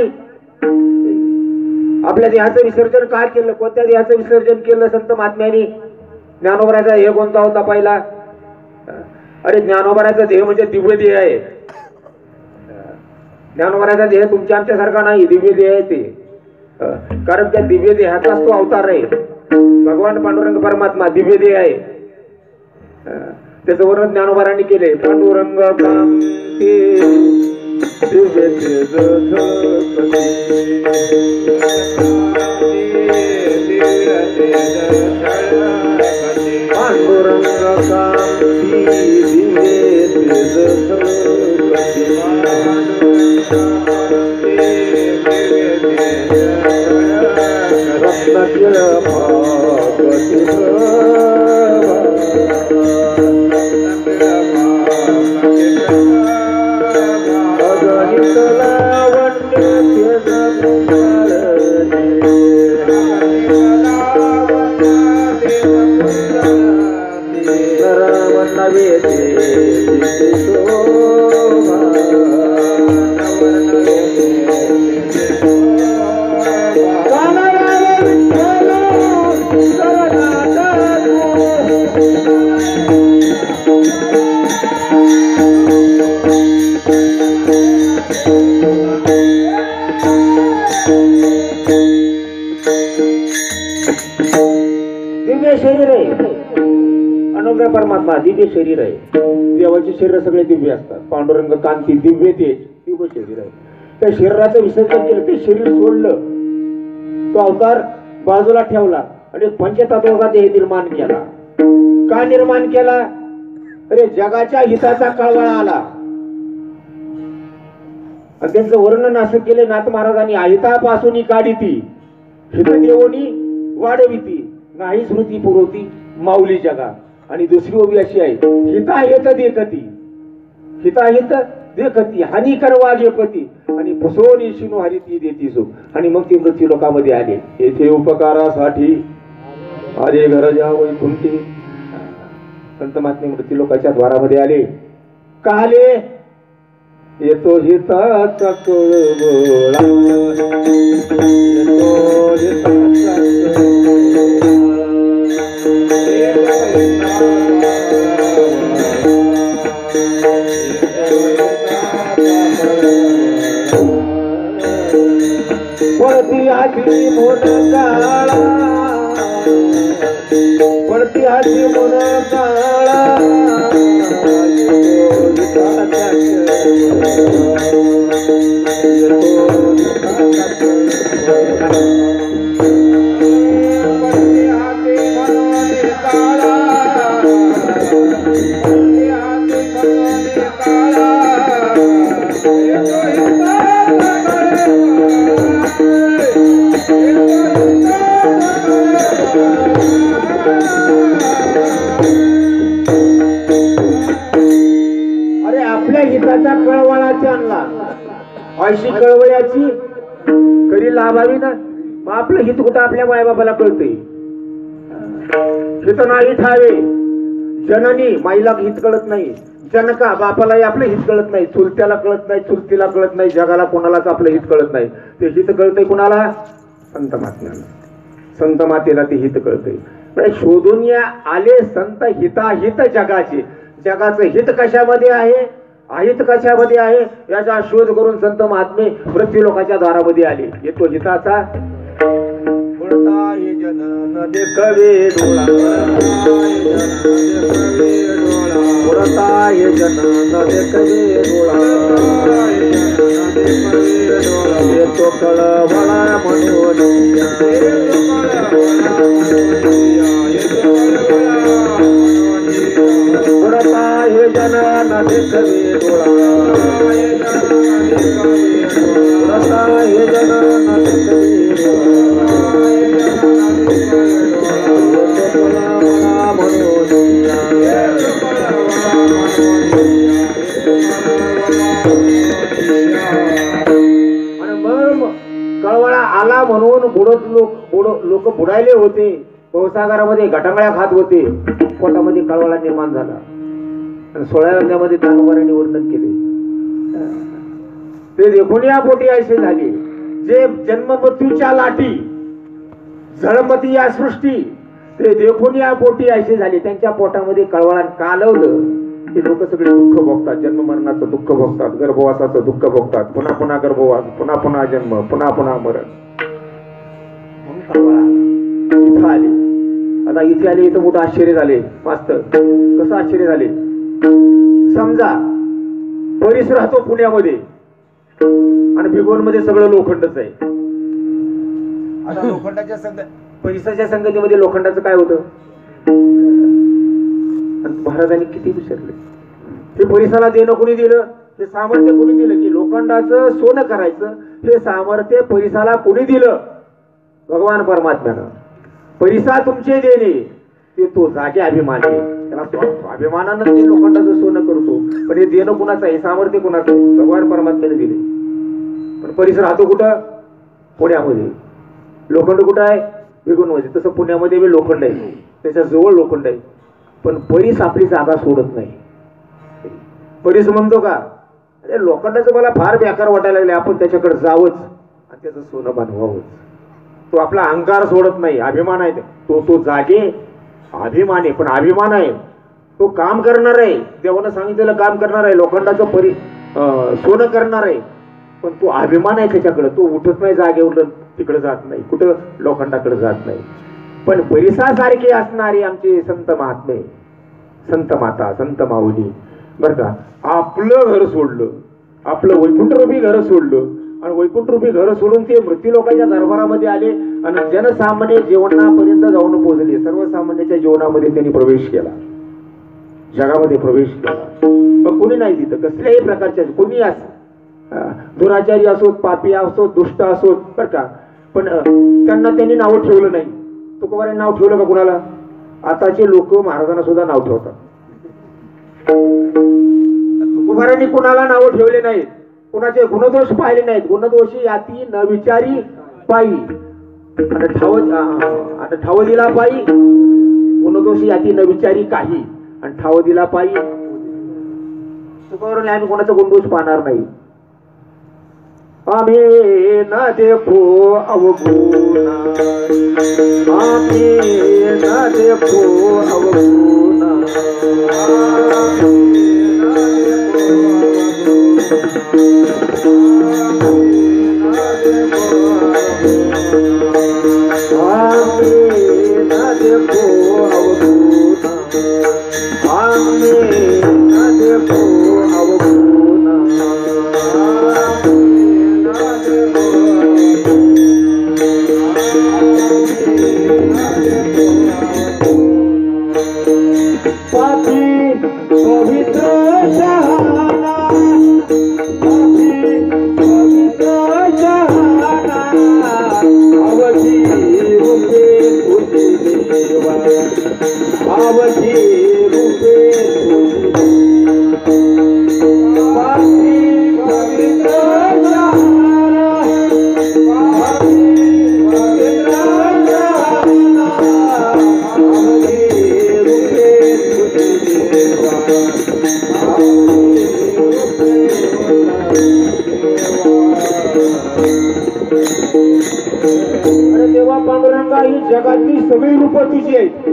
आपल्या देहाचं विसर्जन काय केलं? कोणत्या देहाचं विसर्जन केलं संत महात्म्यांनी? ज्ञानोबराचा देह कोणता होता पहिला? अरे ज्ञानोबराचा देह म्हणजे दिव्य देह आहे. ज्ञानोबराचा देह तुमच्या आमच्यासारखा नाही, दिव्य देह आहे ते. कारण त्या दिव्य देहाचाच तो अवतार आहे. भगवान पांडुरंग परमात्मा दिव्य देह आहे. त्याचं वर्णन ज्ञानोबरांनी केले. Pandurang Divya Pandurang Thank you. दिव्य शरीर आहे. देवाचे शरीर सगळे दिव्य असतात. पांडुरंग कांती दिव्य तेज दिव्य शरीर आहे. त्या शरीराचं विसर्जन केलं, ते शरीर सोडलं, तो अवतार बाजूला ठेवला आणि पंचतत्वाचा देह निर्माण केला. का निर्माण केला? अरे जगाच्या हिताचा कळवळा आला. आणि त्यांचं वर्णन असं केले नाथ महाराजांनी, अहितापासून काढिती हित देवोनी वाढविती नाही स्मृती पुरवती माऊली जगा. आणि दुसरी ओवी अशी आहे, हिताहित देखती हिताहित देखती हानिकर वागेपती आणि फसवून शिनो हरिती देती सो. आणि मग ती मृत्यू लोकांमध्ये आले. येथे उपकारासाठी आले घर जा वैकुंठी. संत महात्मे मृत्यू लोकांच्या द्वारामध्ये आले. का आले? येतो हिताचा कळवळा, येतो हिताचा पडती हाती मोन काळा, पडती हाती मोन काळा. हिताचा कळवळा आणला. अशी कळवळ्याची कधी लाभावी ना. मग आपलं हित कुठं आपल्या मायबापाला कळतंय. हित नाही ठावे जननी, माईला हित कळत नाही. जनका बापालाही आपलं हित कळत नाही. चुलत्याला कळत नाही, चुलतीला कळत नाही, जगाला कोणालाच आपलं हित कळत नाही. ते हित कळतंय कुणाला? संत महात्म्याला. संत मातेला ते हित कळतंय. शोधून या आले संत हिताहित जगाचे. जगाचं हित कशामध्ये आहे, अहित कशामध्ये आहे, याचा शोध करून संत महात्मे मृत्यू लोकांच्या दारामध्ये आले. येतो हिताचा हे जन देखवे डोळा, हे जन देखवे डोळा, येतो कळवळा म्हणून हे जन देखवे डोळा, हे जन देखवे डोळा. कळवळा आला म्हणून लोक बुडायले होते. भवसागरामध्ये गटांगळ्या खात होते. पोटामध्ये कळवळा निर्माण झाला. आणि 16व्या अध्यायामध्ये ज्ञानोबांनी वर्णन केले. ते देखून या पोटी असे झाले जे जन्म मृत्यूच्या लाटी झळमती या सृष्टी. ते देखून या पोटी असे झाले. त्यांच्या पोटामध्ये कळवळा कालवलं की लोक सगळे दुःख भोगतात. जन्म मरणाचं दुःख भोगतात, गर्भवासाचं दुःख भोगतात, पुन्हा पुन्हा गर्भवास, पुन्हा पुन्हा जन्म, पुन्हा पुन्हा मरण. म्हणून कळवळा इथं आले. आता इथे आले इथं मोठं आश्चर्य झाले. मास्तर कसं आश्चर्य झाले? समजा परिसर राहतो पुण्यामध्ये आणि भिगवण मध्ये सगळं लोखंडच आहे. आता लोखंडाच्या परिसराच्या संगतीमध्ये लोखंडाचं काय होतं? महाराजांनी किती विचारले. हे परिसराला देणं कोणी दिलं? हे सामर्थ्य कोणी दिलं की लोखंडाचं सोनं करायचं? हे सामर्थ्य परिसराला कोणी दिलं? भगवान परमात्म्यानं. परिसा तुमचे देणे ते तो जागे अभिमान आहे. त्याला अभिमानानं ते लोखंडाचं सोनं करतो. पण हे देणं कुणाचं आहे? सामर्थ्य कुणाचं आहे? भगवान परमात्म्याने दिले. पण परिसर राहतो कुठं? पुण्यामध्ये. लोखंड कुठं आहे? भिगवणमध्ये. तसं पुण्यामध्ये बी लोखंड आहे, त्याच्या जवळ लोखंड आहे. पण परीस आपली जागा सोडत नाही. परीस म्हणतो का अरे लोखंडाचं मला फार बेकार वाटायला लागले, आपण त्याच्याकडे जावंच आणि त्याचं सोनं बनवावंच. तो आपला अहंकार सोडत नाही. अभिमान आहे तो जागे अभिमान आहे. पण अभिमान आहे तो काम करणार आहे. देवानं सांगितलेलं काम करणार आहे. लोखंडाचं सोनं करणार आहे. पण तो अभिमान आहे त्याच्याकडे. तो उठत नाही जागेवर, तिकडे जात नाही, कुठं लोखंडाकडे जात नाही. पण परिसासारखे असणारे आमचे संत महात्मे संत माता संत माऊली बरं का, आपलं घर सोडलं, आपलं वैकुंठरूपी घर सोडलं आणि वैकुंठरूपी घर सोडून ते मृत्यू लोकांच्या दरबारामध्ये आले आणि जनसामान्य जीवनापर्यंत जाऊन पोहोचले. सर्वसामान्याच्या जीवनामध्ये त्यांनी प्रवेश केला, जगामध्ये प्रवेश केला. मग कोणी नाही तिथं, कसल्याही प्रकारच्या, कोणी असो, दुराचारी असोत, पापी असोत, दुष्ट असोत बरं का, पण त्यांना त्यांनी नाव ठेवलं नाही. तुकोबारांनी नाव ठेवलं का कुणाला? आताचे लोक महाराजांना सुद्धा नाव ठेवतात. तुकोबारांनी कुणाला नाव ठेवले नाहीत, कुणाचे गुणदोष पाहिले नाहीत. गुणदोषी याती न विचारी पायी आणि ठाव दिला पायी, गुणदोषी याती न विचारी काही आणि ठाव दिला पायी. तुकोबारांनी आम्ही कोणाचा गुणदोष पाहणार नाही. आम्ही न देखो अवगुण, आम्ही न देखो अवगुण, जगातली सगळी रूप तुझी आहेत.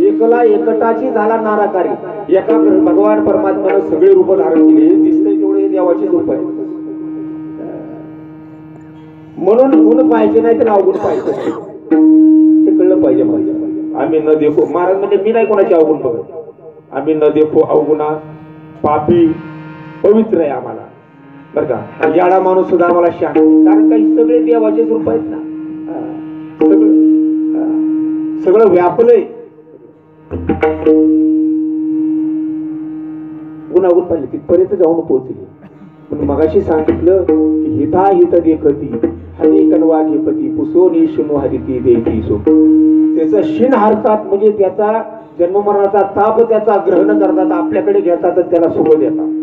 एकला एकटाची झाला नाराकारी. एका भगवान परमात्म्यानं सगळे रूप धारण केले. दिसतंय तेवढे देवाचे रूप आहे. म्हणून गुण पाहिजे नाही तर अवगुण पाहिजे, हे कळलं पाहिजे. आम्ही न देखो, महाराज म्हणजे मी नाही कोणाचे अवगुण बघत. आम्ही न देखो अवगुणा, पापी पवित्र आहे आम्हाला बरं का. याडा माणूस सुद्धा आम्हाला शांत, कारण काही सगळे देवाचेच रूप आहेत ना. सगळं व्यापलंय. गुणागुण पाहिले तिथपर्यंत जाऊन पोहोचले. पण मगाशी सांगितलं की हिता हित देखती हनी कनवा घेपती पुसोनी शुनो हरिती देती सो. त्याचा शिन हरतात म्हणजे त्याचा जन्म मरणाचा ताप त्याचा ग्रहण करतात, आपल्याकडे घेतात, त्याला सुख देतात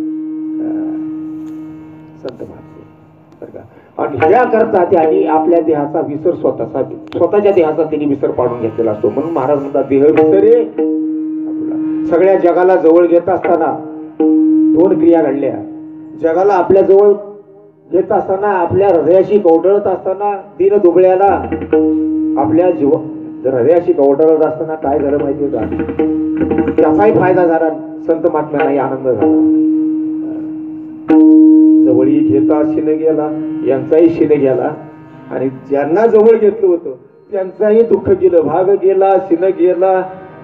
संत महात्मे. आणि ह्या करता त्यांनी आपल्या देहाचा विसर स्वतःच्या देहाचा त्यांनी विसर पाडून घेतलेला असतो. म्हणून महाराज म्हणतात देह विसरे. सगळ्या जगाला जवळ घेत असताना दोन क्रिया घडल्या. जगाला आपल्या जवळ घेत असताना, आपल्या हृदयाशी कवटळत असताना, दीन दुबळ्याला आपल्या हृदयाशी कवटळत असताना काय झालं माहितीये का? त्याचाही फायदा झाला, संत महात्म्यांनाही आनंद झाला. जवळी घेता शिन गेला, यांचाही शिन गेला आणि ज्यांना जवळ घेतलं होतं त्यांचाही दुःख गेलं, भाग गेला, शिन गेला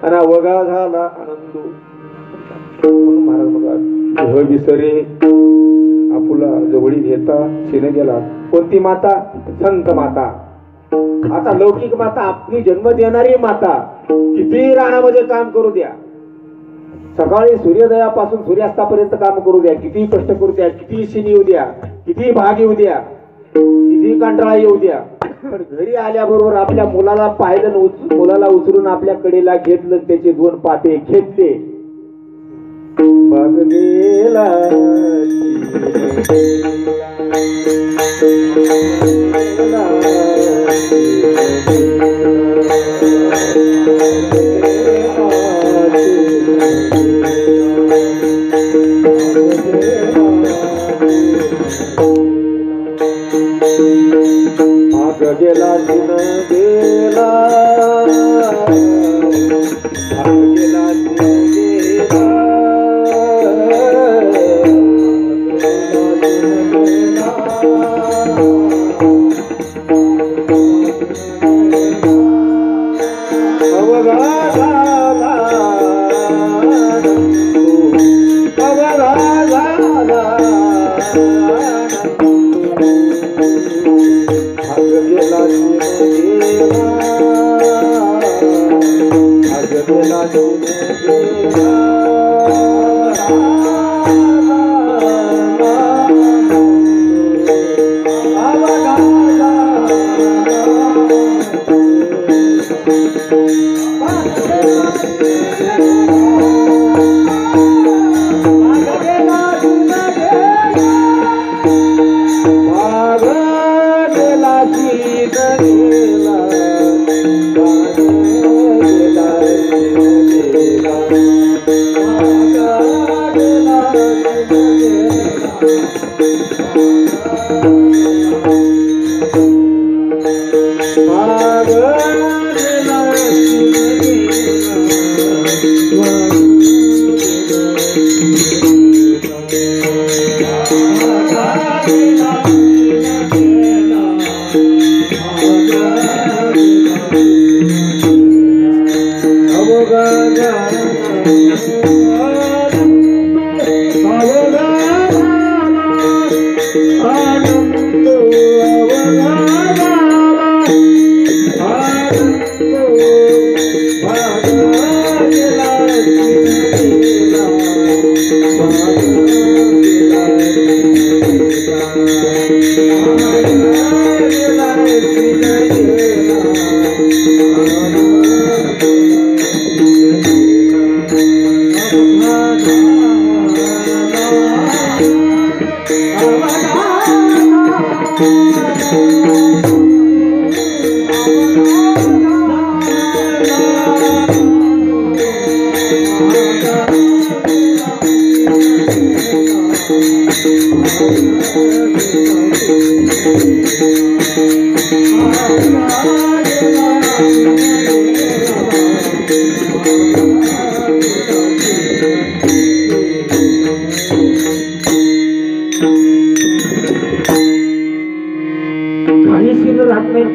आणि वगा झाला आनंद. महाराज म्हणतात देह विसरे आपुला जवळी घेता शिन गेला. कोणती माता? संत माता. आता लौकिक माता, आपली जन्म देणारी माता, किती रानामध्ये काम करू द्या, सकाळी सूर्योदयापासून सूर्यास्तापर्यंत काम करू द्या, किती कष्ट करू द्या, किती शिन येऊ द्या, किती भाग येऊ द्या, किती कंटाळा येऊ द्या, पण घरी आल्याबरोबर आपल्या मुलाला पाहिलं, मुलाला उचलून आपल्या कडेला घेतलं, त्याचे दोन पापे घेतले, गेला गेला दिन गेला, गेला अवघा झाला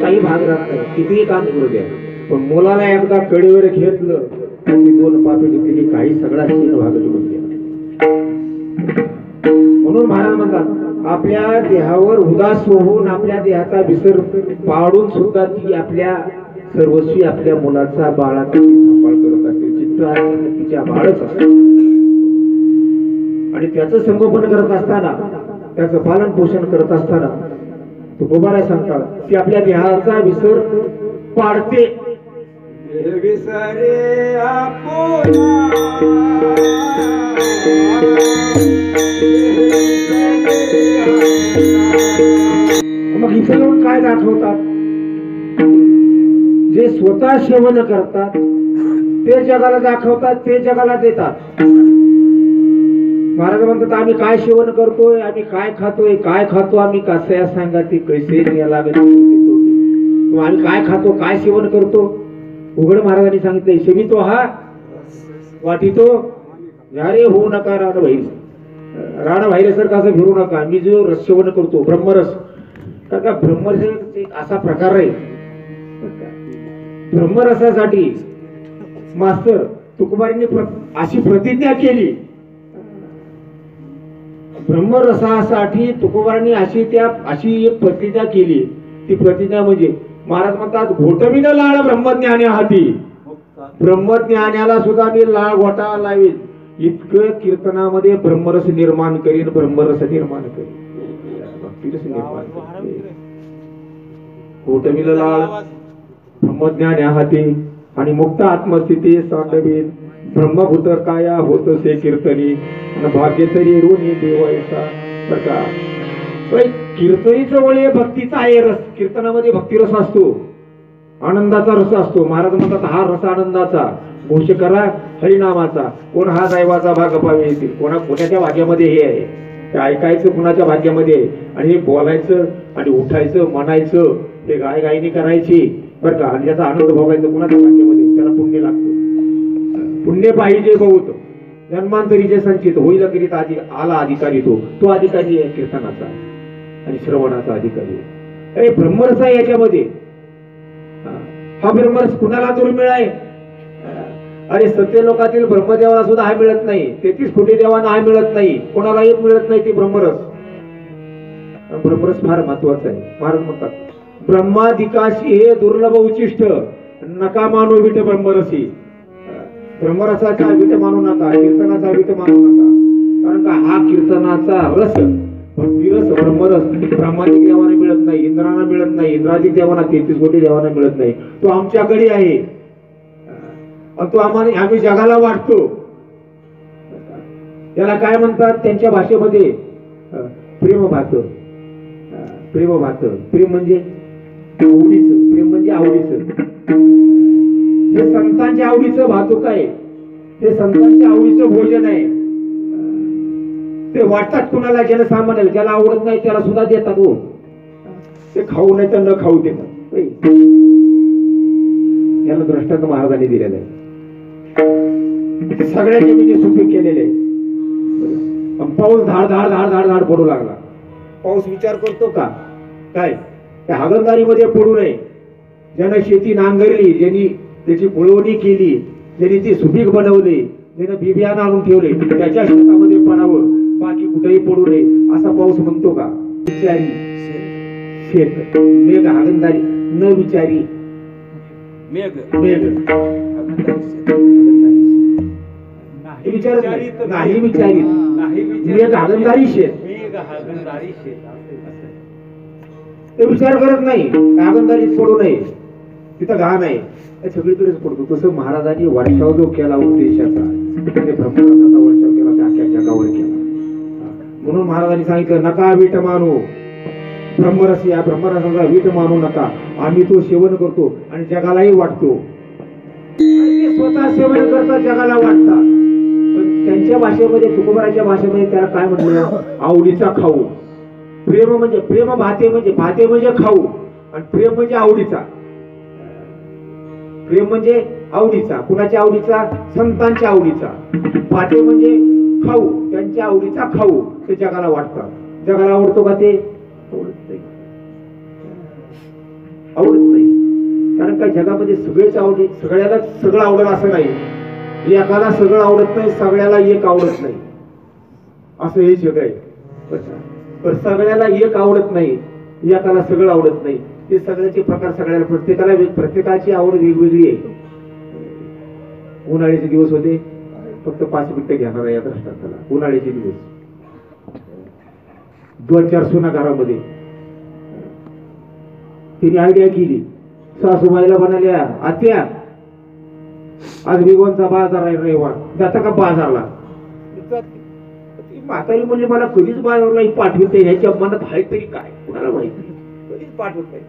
काही भाग राहत नाही, कितीही काम करू द्या, पण मुलाला एकदा कडेवर घेतलं त्याची दोन पापी दिली काही सगळा सीन भाग निघून गेला. म्हणून महाराज म्हणतात आपल्या देहावर उदास होऊन आपल्या देहाचा विसर पाडून सुद्धा ती आपल्या सर्वस्वी आपल्या मुलाचा बाळाचा सांभाळ करत असते. चित्त तिच्या बाळच असते आणि त्याचं संगोपन करत असताना त्याचं पालन पोषण करत असताना तुकोबाराय सांगतात की आपल्या देहाचा विसर पाडते. विसरे मग इथे येऊन काय दाखवतात, जे स्वतः सेवन करतात ते जगाला दाखवतात, ते जगाला देतात. महाराज म्हणतात आम्ही काय सेवन करतोय, आम्ही काय खातोय, काय खातो आम्ही, कसं सांगा ती कैसे लागत. आम्ही काय खातो, काय सेवन करतो, उघड महाराजांनी सांगितलंय. सेवितो हा वाटितो यारे होऊ नका राणा बाहेरसारखं असं फिरू नका. मी जो रस सेवन करतो ब्रह्मरस, का ब्रह्मरस एक असा प्रकार आहे. ब्रह्मरसासाठी मास्तर तुकोबारांनी अशी प्रतिज्ञा केली. ब्रह्मरसासाठी तुकोबारांनी अशी एक प्रतिज्ञा केली. ती प्रतिज्ञा म्हणजे महाराज म्हणतात घोटविन लाळ ब्रह्मज्ञाने हाती, ब्रह्मज्ञानाला सुद्धा मी लाळ घोटा लावेल इतकं कीर्तनामध्ये ब्रह्मरस निर्माण करीन, ब्रह्मरस निर्माण करीन, भक्तिरस निर्माण करीन. घोटविन लाळ ब्रह्मज्ञाने हाती आणि मुक्त आत्मस्थिती सांडवीन, ब्रह्मभूत काया होत से कीर्तनी भाग्य तरी ऋणी देवायचा. कीर्तनीचं वळ भक्तीचा आहे रस. कीर्तनामध्ये भक्तिरस असतो, आनंदाचा रस असतो. महाराज म्हणतात हा रस आनंदाचा घोष करा हरिनामाचा. कोण हा दैवाचा भाग पावे येतील, कोणाच्या भाग्यामध्ये हे आहे, ते ऐकायचं कुणाच्या भाग्यामध्ये आहे. आणि हे बोलायचं आणि उठायचं म्हणायचं हे गायगायनी करायची बरं का. आणि त्याचा आनंद भोगायचं कुणाच्या भाग्यामध्ये, त्याला पुण्य लागतं. पुण्य पाहिजे बहुत जन्मांतरीचे संचित होईल करीत आला अधिकारी तो अधिकारी आहे कीर्तनाचा आणि श्रवणाचा अधिकारी आहे. ब्रह्मरस आहे याच्यामध्ये. हा ब्रह्मरस कुणाला दुर्मिळ आहे. अरे सत्यलोकातील ब्रह्मदेवाला सुद्धा हा मिळत नाही, 33 कोटी देवांना हा मिळत नाही, कोणालाही मिळत नाही ते ब्रह्मरस. ब्रह्मरस फार महत्वाचा आहे. महाराज म्हणतात ब्रह्मादिकाशी हे दुर्लभ उचिष्ट नका मानू विट ब्रह्मरसी. ब्रह्मरसाचा विट मानू नका, कीर्तनाचा विट मानू नका. कारण का हा कीर्तनाचा रस भक्तिरस ब्रह्मरस ब्रह्मादिक देवांना मिळत नाही, इंद्रांना मिळत नाही, इंद्रादिक देवांना 33 कोटी देवांना मिळत नाही. तो आमच्याकडे आहे, तो आम्ही जगाला वाटतो. याला काय म्हणतात त्यांच्या भाषेमध्ये प्रेम भात. प्रेम भात, प्रेम म्हणजे आवडीचं, प्रेम म्हणजे आवडीचं. हे संतांच्या आवडीचं भातूक आहे, हे संतांच्या आवडीचं भोजन आहे. ते वाटतात कुणाला, ज्याला सामान्य ज्याला आवडत नाही त्याला सुद्धा देतात. हो ते खाऊ नाही तर न खाऊ देतात. याला दृष्टांत महाराजांनी दिलेलं आहे. सगळ्या जमिनी सुपीक केलेले आहे. पाऊस धाड धाड धाड धाड धाड पडू लागला. पाऊस विचार करतो का काय त्या हागणदारीमध्ये पडू नये. ज्यानं शेती नांगरली, ज्यांनी त्याची पुळवणी केली, ज्यांनी ती सुपीक बनवली, ज्यानं बिबियाणं आणून ठेवले, त्याच्या शेतामध्ये पडावं, बाकी कुठेही पडू नये असा पाऊस म्हणतो का? विचारी शेत मेघ हागणदारी न विचारी मेघ नाही विचारी मेघ हागणदारी शेत. ते विचार करत नाही हागणदारीत पडू नये, तिथं घाण आहे, सगळीकडेच पडतो. तसं महाराजांनी वर्षाव जो केला उद्देशाचा, ब्रह्मरसाचा वर्षाव केला, त्या अख्ख्या जगावर केला. म्हणून महाराजांनी सांगितलं नका वीट मानू ब्रह्मरस, या ब्रह्मरसाचा वीट मानू नका. आम्ही तो सेवन करतो आणि जगालाही वाटतो. ते स्वतः सेवन करतात, जगाला वाटतात. पण त्यांच्या भाषेमध्ये, तुकोबाराच्या भाषेमध्ये त्याला काय म्हटलं? आवडीचा खाऊ. प्रेम म्हणजे प्रेम भाते म्हणजे खाऊ, आणि प्रेम म्हणजे आवडीचा. प्रेम म्हणजे आवडीचा, कुणाच्या आवडीचा? संतांच्या आवडीचा. भाते म्हणजे खाऊ, त्यांच्या आवडीचा खाऊ. ते जगाला वाटतात. जगाला आवडतो का? ते आवडत नाही. कारण का जगामध्ये सगळेच आवडे, सगळ्याला सगळं आवडत असं नाही. एकाला सगळं आवडत नाही, सगळ्याला एक आवडत नाही, असं हे जग आहे. पण सगळ्याला एक आवडत नाही, एकाला सगळं आवडत नाही. ते सगळ्याचे प्रकार सगळ्याला, प्रत्येकाची आवड वेगवेगळी आहे. उन्हाळ्याचे दिवस होते, फक्त 5 मिनिटं घेणार आहे या दृष्टांताला. उन्हाळ्याचे दिवस 2-4 सुना घरामध्ये. तिने आयडिया केली, सासूबाईला म्हणाल्या आत्या आज भिगवणचा बाजार आहे, रविवार जाता का बाजारला? म्हातारी म्हणली मला कधीच बाजारला पाठवते, ह्याच्या मनात आहे तरी काय कुणाला माहिती, कधीच पाठवत नाही.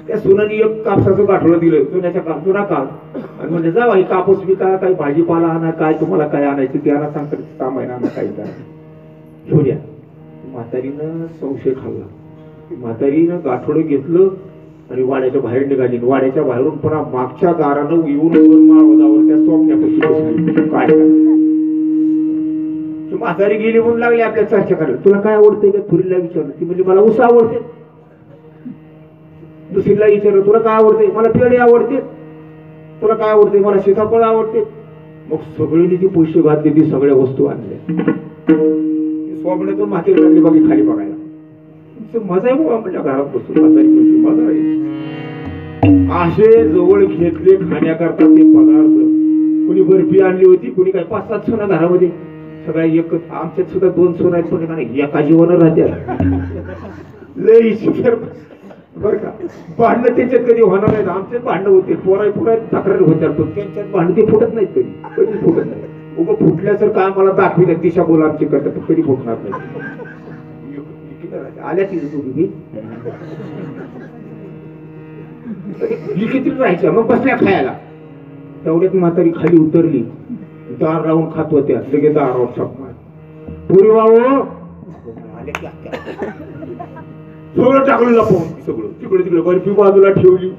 त्या सुनानी एक कापसाचं गाठोडं दिलं, चुन्याच्या जुना काप, आणि म्हणजे जा बाई कापूस विका, काही भाजीपाला आणा, काय तुम्हाला काय आणायचं ते आणा, सांगतात सामान आणा, काय घेऊन या. म्हातारीनं संशय खाल्ला. म्हातारीनं गाठोडं घेतलं आणि वाड्याच्या बाहेर निघाली. वाड्याच्या बाहेरून पुन्हा मागच्या दारानं येऊन माळवदावर त्या सोपण्यापाशी बसली. काय म्हातारी गेली म्हणून लागली आपल्या चर्चा करायला. तुला काय आवडते का? थोरीला विचारलं. ती म्हणजे मला ऊस आवडते. दुसरीला विचारलं तुला काय आवडते? मला पेढे आवडते. तुला काय आवडते? मला सीताफळ आवडते. मग सगळ्यांनी ती पैसे घातले, ती सगळ्या वस्तू आणल्या. सोबण्यातून म्हातारी लागली बाकी खाली बघायला. मजा आहे बाबा म्हटल्या घरात बसून. म्हातारी मजा आहे. असे जवळ घेतले खाण्याकरता ते पदार्थ. कुणी बर्फी आणली होती, कुणी काय 5-7 सोना घरामध्ये, सगळ्या एकच. आमच्यात सुद्धा 2 सोना आहेत, पण एका जीवन राहत्या लई बरं का. भांडणं त्याच्यात कधी होणार नाहीत. आमच्यात भांडणं होते, पोरा तक्रार होत्या, पण त्यांच्यात भांडण ते फुटत नाहीत, कधी फुटत नाही. उगं फुटल्याचं काय मला दाखवित दिशा बोला आमची करतात, कधी फुटणार नाही. आल्या तिथे तुम्ही किती राहायच्या, मग बसल्या खायला. तेवढ्यात म्हातारी खाली उतरली, दार राहून खात होत्या. लगेच दारावर छाप मार, पुरी वाव सगळं टाकलेलं पाहून, सगळं तिकडे तिकडे बर्फी बाजूला ठेवली,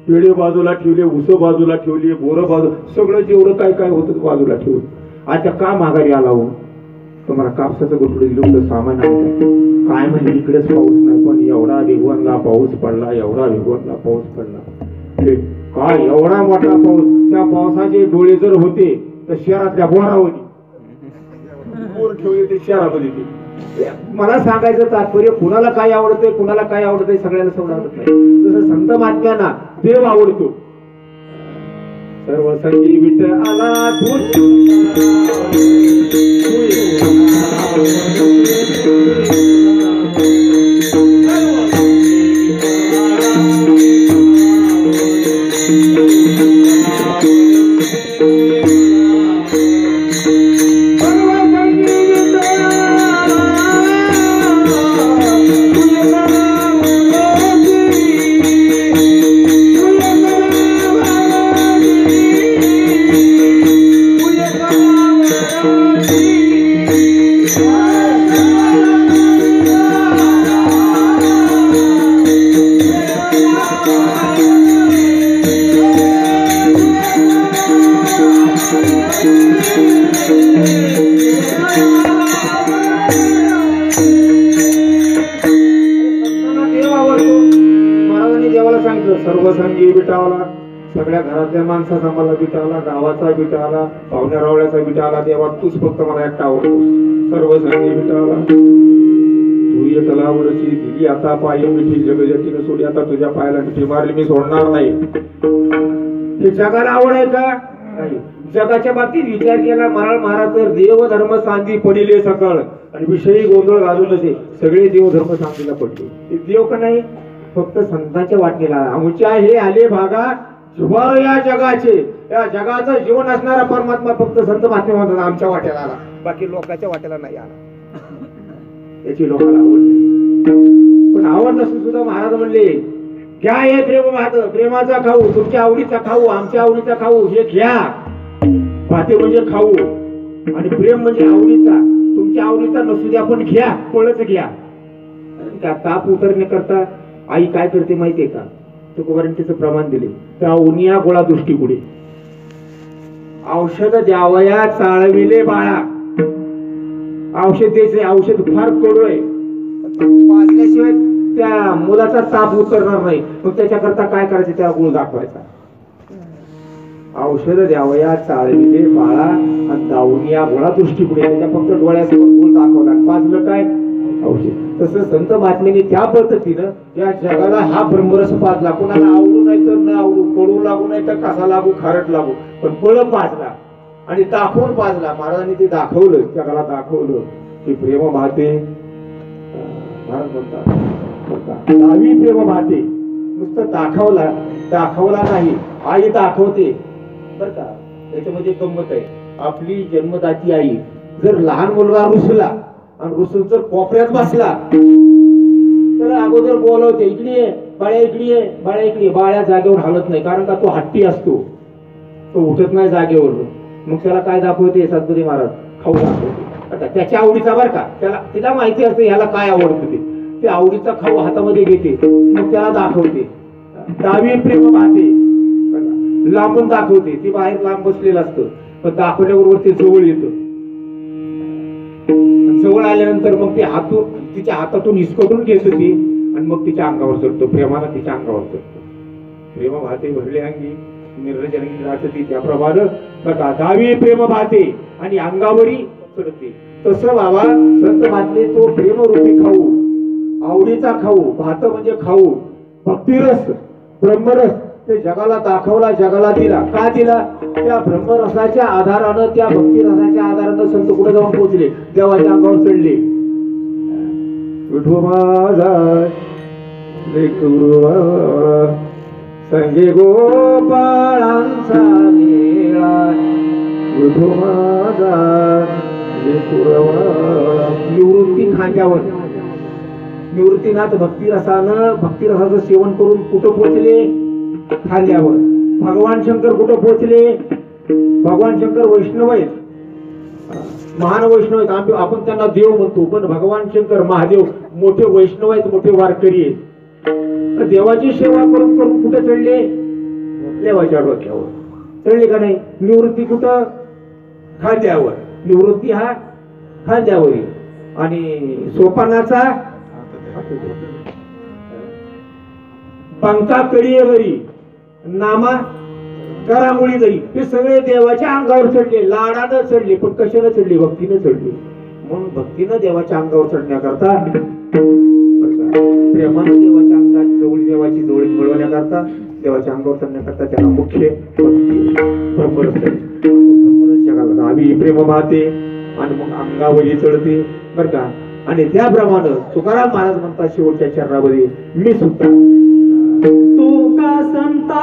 पेढे बाजूला ठेवले, उस बाजूला ठेवली, बोरं बाजूला, सगळं जेवढं काय काय होतं बाजूला ठेवून. आता का माघारी आला हो? तुम्हाला कापसाचं गोठडं दिलं होतं, सामान काय म्हणजे इकडेच पाऊस नाही, पण एवढा वेगवानला पाऊस पडला, एवढा वेगवानला पाऊस पडला. काय एवढा मोठा पाऊस, त्या पावसाचे डोळे जर होते तर शहरातल्या बोरावणी बोर ठेवले ते शहरामध्ये ते. मला सांगायचं तात्पर्य, कुणाला काय आवडतंय कुणाला काय आवडतंय सगळ्याला सवड आवडत नाही. जसं संत महात्म्यांना देव आवडतो. सर्व संगी विठ्ठला सर्वसंगी विटावला, सगळ्या घरातल्या माणसाचा मला विटावला, गावाचा विटावला, पाहुण्या रावळ्याचा विटावला. देवा तूच फक्त मला एकटा आवडतो. सर्वसंगी विटावला, तू एकला वरची दिली आता पाय मिठी जगजटीनं सोडी, आता तुझ्या पायाला मिठी मारली मी सोडणार नाही. हे जगाला आवड आहे का? नाही. जगाच्या बाबतीत विचार केला मराळ महाराज तर देव धर्म सांधी पडिले सकळ, आणि विषयी गोंधळ घालून असे सगळे देव धर्म सांधीला पडले. देव का नाही, फक्त संतांच्या वाटणीला आमच्या हे आले भागा जुबाळ या जगाचे, या जगाचं जीवन असणारा परमात्मा फक्त संत महात्मा आमच्या वाट्याला आला, बाकी लोकांच्या वाट्याला नाही आला. याची लोकांना आवड नाही. पण आवड नसून सुद्धा महाराज म्हणले घ्या हे प्रेम भात, प्रेमाचा खाऊ, तुमच्या आवडीचा खाऊ, आमच्या आवडीचा खाऊ, हे घ्या. भाते म्हणजे खाऊ आणि प्रेम म्हणजे आवडीचा, तुमच्या आवडीचा नसू द्या पण घ्या, फळच घ्या. ताप उतरण्याकरता आई काय करते माहितीये का? तुकोबारांनी त्याचं प्रमाण दिले. त्या उनिया गोळा दृष्टी पुढे औषध द्यावया चाळविले बाळा. औषध द्यायचे, औषध फार कडू आहे, पाजल्याशिवाय त्या मुलाचा ताप उतरणार नाही. मग त्याच्याकरता काय करायचं? त्या गुळ दाखवायचा. औषध द्यावया चाळविले बाळा आणि दावनिया गोळा दृष्टी पुढे. त्याच्या फक्त डोळ्यासमोर गुळ दाखवला, पाजलं काय? औषध. तसं संत महात्म्यांनी त्या पद्धतीनं या जगाला हा ब्रह्मरस पाजला. कोणाला आवडू नाही तर न आवडू, कडू लागू नाही तर कसा लागू, खारट लागू, पण फळ पाजला आणि दाखवून पाजला. महाराजांनी ते दाखवलं, जगाला दाखवलं की प्रेम भाते. महाराज म्हणतात दहावी प्रेम भाते. नुसतं दाखवला नाही, आई दाखवते बर का. त्याच्यामध्ये गंमत आहे. आपली जन्मदाती आई जर लहान मुलगा रुसला आणि रुसून जर कोपऱ्यात बसला तर अगोदर बोलवते, इकडे ये बाळ्या, इकडे ये बाळ्या, इकडे. बाळ्या जागेवर हलत नाही, कारण का तो हट्टी असतो, तो उठत नाही जागेवरून. मग त्याला काय दाखवते सद्गुरू महाराज? खाऊ दाखवते. त्याच्या आवडीचा बर का, तिला माहिती असते ह्याला काय आवडतं ते आवडीचा खाऊ हातामध्ये घेते, मग त्याला दाखवते. दहावी प्रेम पाहते, लांबून दाखवते. ती बाहेर लांब बसलेलं असतं, पण दाखवल्याबरोबर ते जवळ येतं. जवळ आल्यानंतर मग ते तिच्या हातातून हिसकटून घेत ती आणि मग तिच्या अंगावर चढतो. प्रेमानं तिच्या अंगावर चढतो. प्रेम भाते भरले अंगी निर्रजन राहते, त्याप्रमाणे बघा दहावी प्रेम भाते आणि अंगावरी चढते. तसं बाबा संत महात्मे तो प्रेमरूपी खाऊ, आवडीचा खाऊ, भात म्हणजे खाऊ, भक्तिरस, ब्रह्मरस ते जगाला दाखवला, जगाला दिला. का दिला? त्या ब्रह्मरसाच्या आधारानं, त्या भक्तिरसाच्या आधारानं संत कुठे जाऊन पोहोचले? देवाच्या अंगावर चढले. विठू माझा संगे गोपाळांचा मेळा, विठू माझा निवृत्ती खांद्यावर. निवृत्तीनाथ भक्तिरसाचं सेवन करून कुठं पोहोचले? खांद्यावर. भगवान शंकर कुठं पोहोचले? भगवान शंकर वैष्णव आहेत, महान वैष्णव आहेत. आपण त्यांना देव म्हणतो, पण भगवान शंकर महादेव मोठे वैष्णव आहेत, मोठे वारकरी आहेत. देवाची सेवा करून करून कुठे चढले? देवाच्या डोक्यावर चढले का नाही? निवृत्ती कुठं? खांद्यावर. निवृत्ती हा खांद्यावर आणि सोपानाचा पंखा कळीवरी. नामा करामुळी जाई ते सगळे देवाच्या अंगावर चढले, लाडानं चढले, पण कशाला चढले? भक्तीनं चढले. म्हणून भक्तीनं देवाच्या अंगावर चढण्याकरता, प्रेमानं देवाच्या अंगात जवळ, देवाची जवळ मिळवण्याकरता, देवाच्या अंगावर चढण्याकरता त्याला मुख्य भक्ती ब्रह्मरस जगाला आम्ही प्रेम वाहते आणि मग अंगावरी चढते बर का. आणि त्याप्रमाणे तुकाराम महाराज म्हणतात शेवटच्या चरणामध्ये, मी सुद्धा तू का संता